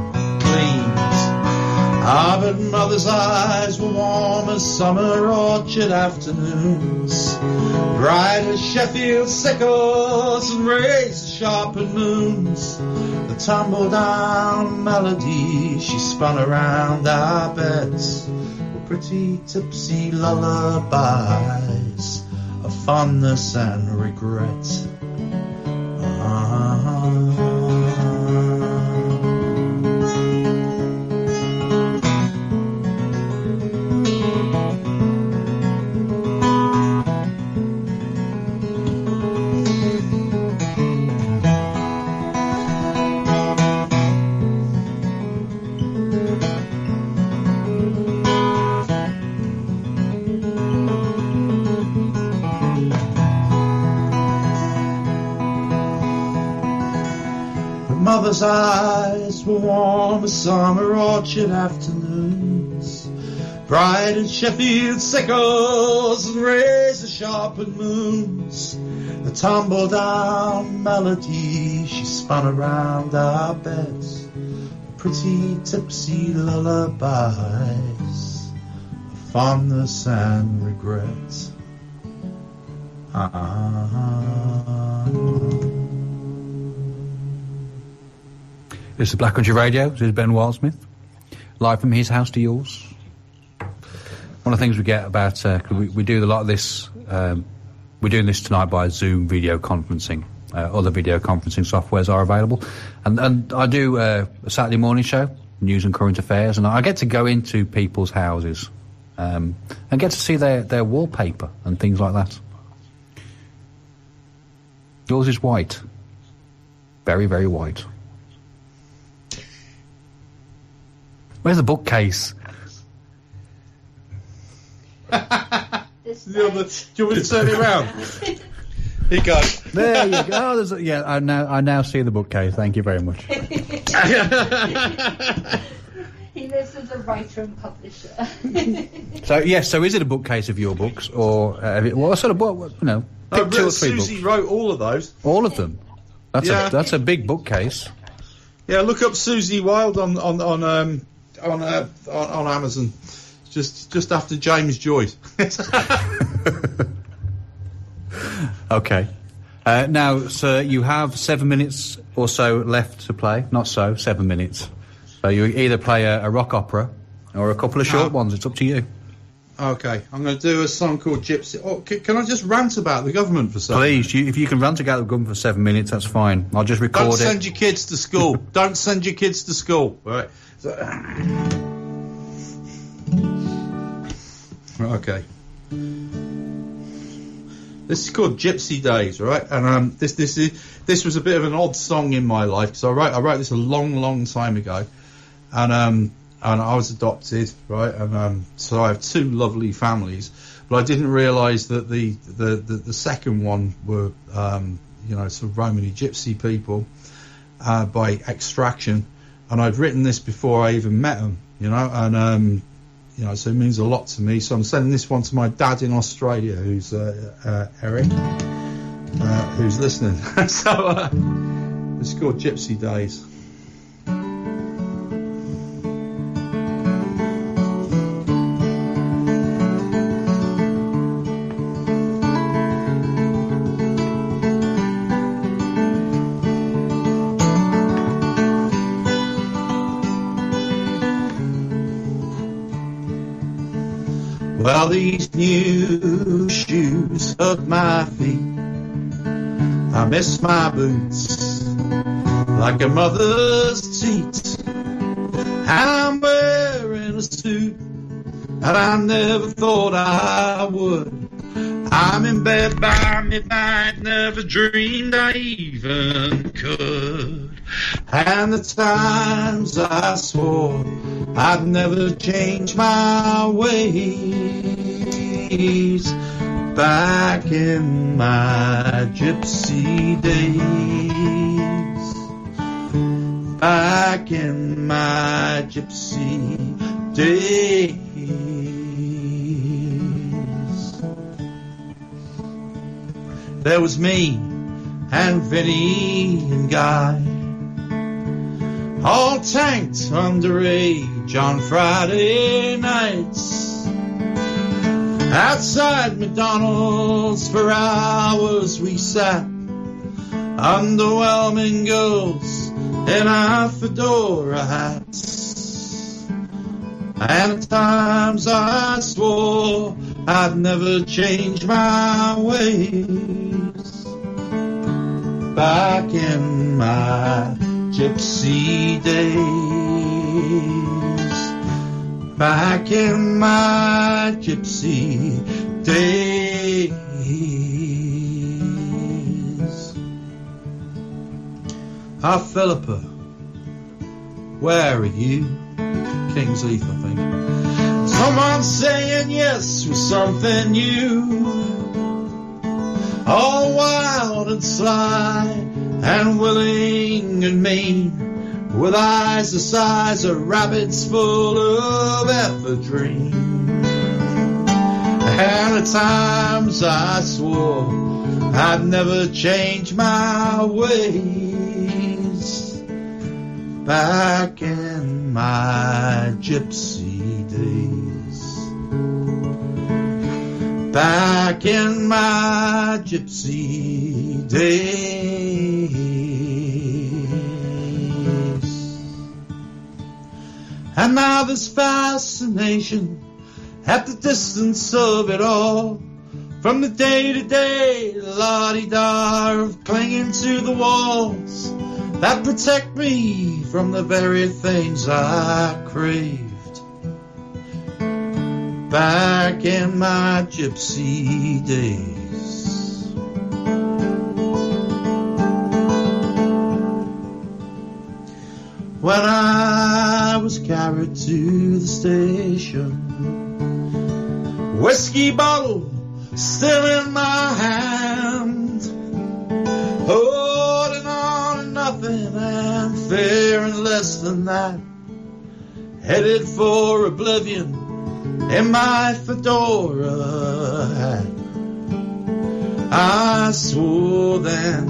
Speaker 2: gleams. Ah, but mother's eyes were warm as summer orchard afternoons, bright as Sheffield sickles and razor-sharpened moons. The tumble-down melody she spun around our beds were pretty tipsy lullabies of fondness and regret. Mother's eyes were warm as summer orchard afternoons, bright as Sheffield sickles and razor-sharpened moons. The tumble-down melody she spun around our beds, pretty tipsy lullabies of fondness and regret.
Speaker 1: This is Black Country Radio. This is Ben Wildsmith, live from his house to yours. One of the things we get about, we do a lot of this, we're doing this tonight by Zoom video conferencing. Other video conferencing softwares are available. And I do a Saturday morning show, news and current affairs, and I get to go into people's houses and get to see their wallpaper and things like that. Yours is white. Very, very white. Where's the bookcase?
Speaker 2: Do you want me to turn it around? Here you go.
Speaker 1: There you go. Oh, yeah, I now see the bookcase. Thank you very much.
Speaker 10: He lives as a writer and publisher.
Speaker 1: So yes, so is it a bookcase of your books, or what sort of book? You know, pick 2 or 3 books.
Speaker 2: Susie wrote all of those.
Speaker 1: All of them. That's a big bookcase.
Speaker 2: Yeah, look up Susie Wilde on Amazon. Just after James Joyce.
Speaker 1: Okay. Now, sir, you have 7 minutes or so left to play. Not so, 7 minutes. So you either play a rock opera or a couple of short ones. It's up to you.
Speaker 2: Okay, I'm going to do a song called Gypsy. Oh, can I just rant about the government for 7 minutes?
Speaker 1: Please, if you can rant about the government for 7 minutes, that's fine. I'll just record it.
Speaker 2: Don't send your kids to school. Don't send your kids to school. Right. So, okay. This is called Gypsy Days, right? And this was a bit of an odd song in my life because I wrote this a long time ago, and I was adopted, right? And so I have 2 lovely families, but I didn't realise that the second one were sort of Romany Gypsy people by extraction, and I'd written this before I even met them, and so it means a lot to me. So I'm sending this one to my dad in Australia, who's Eric, who's listening. So it's called Gypsy Days. Well, these new shoes hurt my feet. I miss my boots like a mother's teat. I'm wearing a suit and I never thought I would. I'm in bed by midnight, never dreamed I even could. And the times I swore I'd never change my ways, back in my gypsy days, back in my gypsy days. There was me and Vinny and Guy, all tanked underage On Friday nights outside McDonald's for hours we sat, underwhelming girls in our fedora hats. And at times I swore I'd never change my ways. Back in my gypsy days, back in my gypsy days. Ah, Philippa, where are you? Kingsleaf, I think. Someone saying yes with something new, all wild and sly and willing and mean, with eyes the size of rabbits full of ephedrine. And at times I swore I'd never change my ways. Back in my gypsy days, back in my gypsy days. And now this fascination at the distance of it all, from the day-to-day la-di-da of clinging to the walls that protect me from the very things I craved. Back in my gypsy days, when I was carried to the station, whiskey bottle still in my hand, holding on to nothing and fearing less than that, headed for oblivion in my fedora hat. I swore then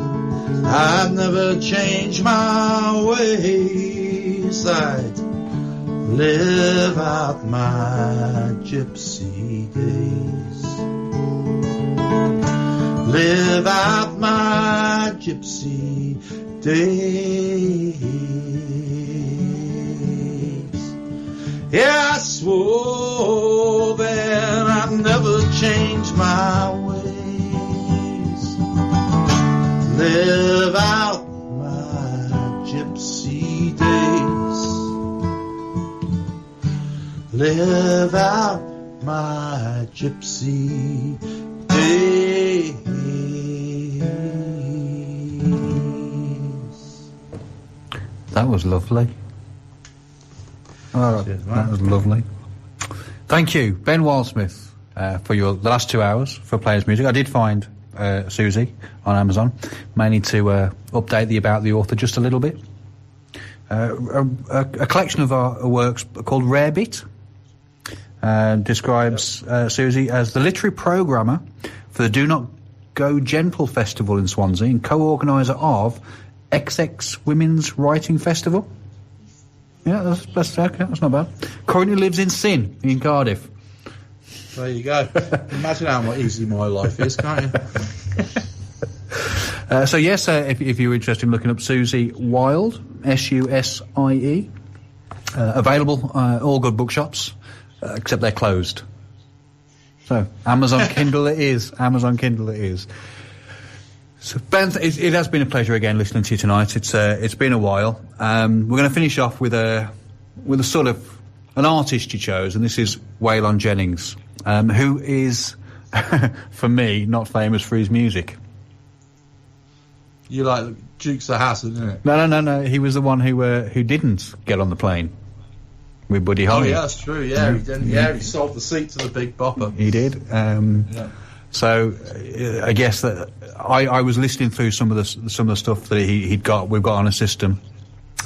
Speaker 2: I'd never change my ways. I'd live out my gypsy days, live out my gypsy days. Yeah, I swore then I'd never change my ways, live out my gypsy days, live out my gypsy days.
Speaker 1: That was lovely. Oh, that was lovely. Thank you, Ben Wildsmith, for the last 2 hours for playing music. I did find Susie on Amazon, mainly to update the about the author just a little bit. A collection of our works called Rare Bit describes Susie as the literary programmer for the Do Not Go Gentle Festival in Swansea and co-organiser of XX Women's Writing Festival. Yeah, that's okay, that's not bad. Currently lives in Sin in Cardiff.
Speaker 2: There you go. Imagine how easy my life is, can't you?
Speaker 1: So yes, if you're interested in looking up Susie Wilde, S-U-S-I-E, available all good bookshops, except they're closed. So Amazon Kindle it is. Amazon Kindle it is. So Ben, it has been a pleasure again listening to you tonight. It's been a while. We're going to finish off with a sort of an artist you chose, and this is Waylon Jennings, who is, for me, not famous for his music.
Speaker 2: You like Dukes of Hazzard, isn't it?
Speaker 1: No. He was the one who didn't get on the plane with Buddy Holly.
Speaker 2: Oh yeah, that's true. Yeah, he didn't. Yeah, he sold the seat to the Big Bopper.
Speaker 1: He did. Yeah. So I guess that I was listening through some of the stuff that we've got on a system,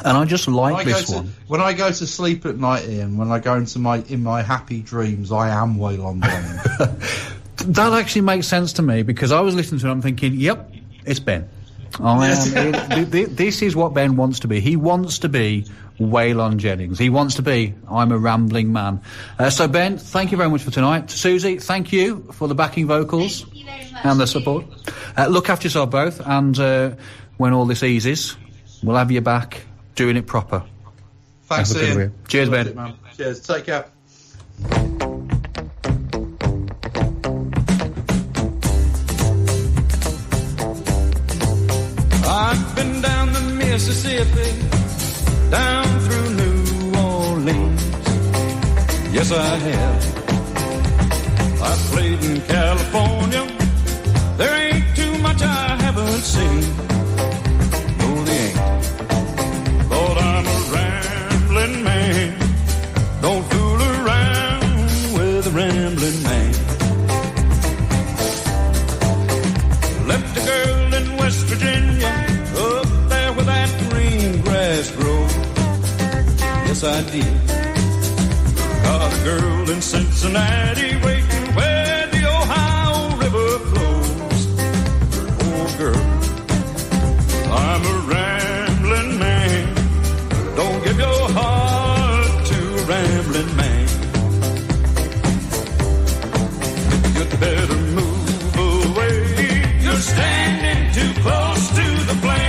Speaker 1: and I just like this one.
Speaker 2: When I go to sleep at night, Ian, when I go into my happy dreams, I am Waylon Jennings.
Speaker 1: That actually makes sense to me, because I was listening to it and I'm thinking, yep, it's Ben. I am. This is what Ben wants to be. He wants to be Waylon Jennings. He wants to be I'm a rambling man. So, Ben, thank you very much for tonight. Susie, thank you for the backing vocals and the support. Look after yourself both, and when all this eases, we'll have you back doing it proper.
Speaker 2: Thanks, Ian.
Speaker 1: Cheers, Ben.
Speaker 2: It, man. Cheers. Take care.
Speaker 11: I've been down the Mississippi, down through New Orleans. Yes, I have. I played in California. There ain't too much I haven't seen. No, there ain't. Lord, I'm a rambling man. Don't fool around with a rambling man. Left a girl in West Virginia, up there where that green grass grows. Yes, I did. Got a girl in Cincinnati waiting where the Ohio River flows. Oh, girl, I'm a rambling man. Don't give your heart to a rambling man. You'd better move away. You're standing too close to the flame.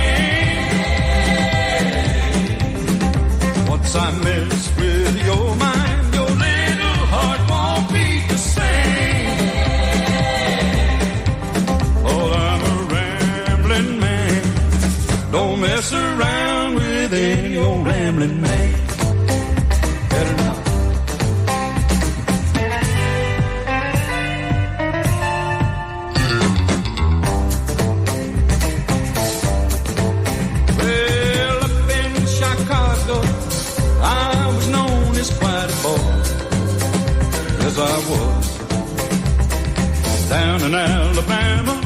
Speaker 11: Once I mess with your mind, your little heart won't beat the same. Oh, I'm a rambling man. Don't mess around with any old rambling man. Better not. I was down in Alabama.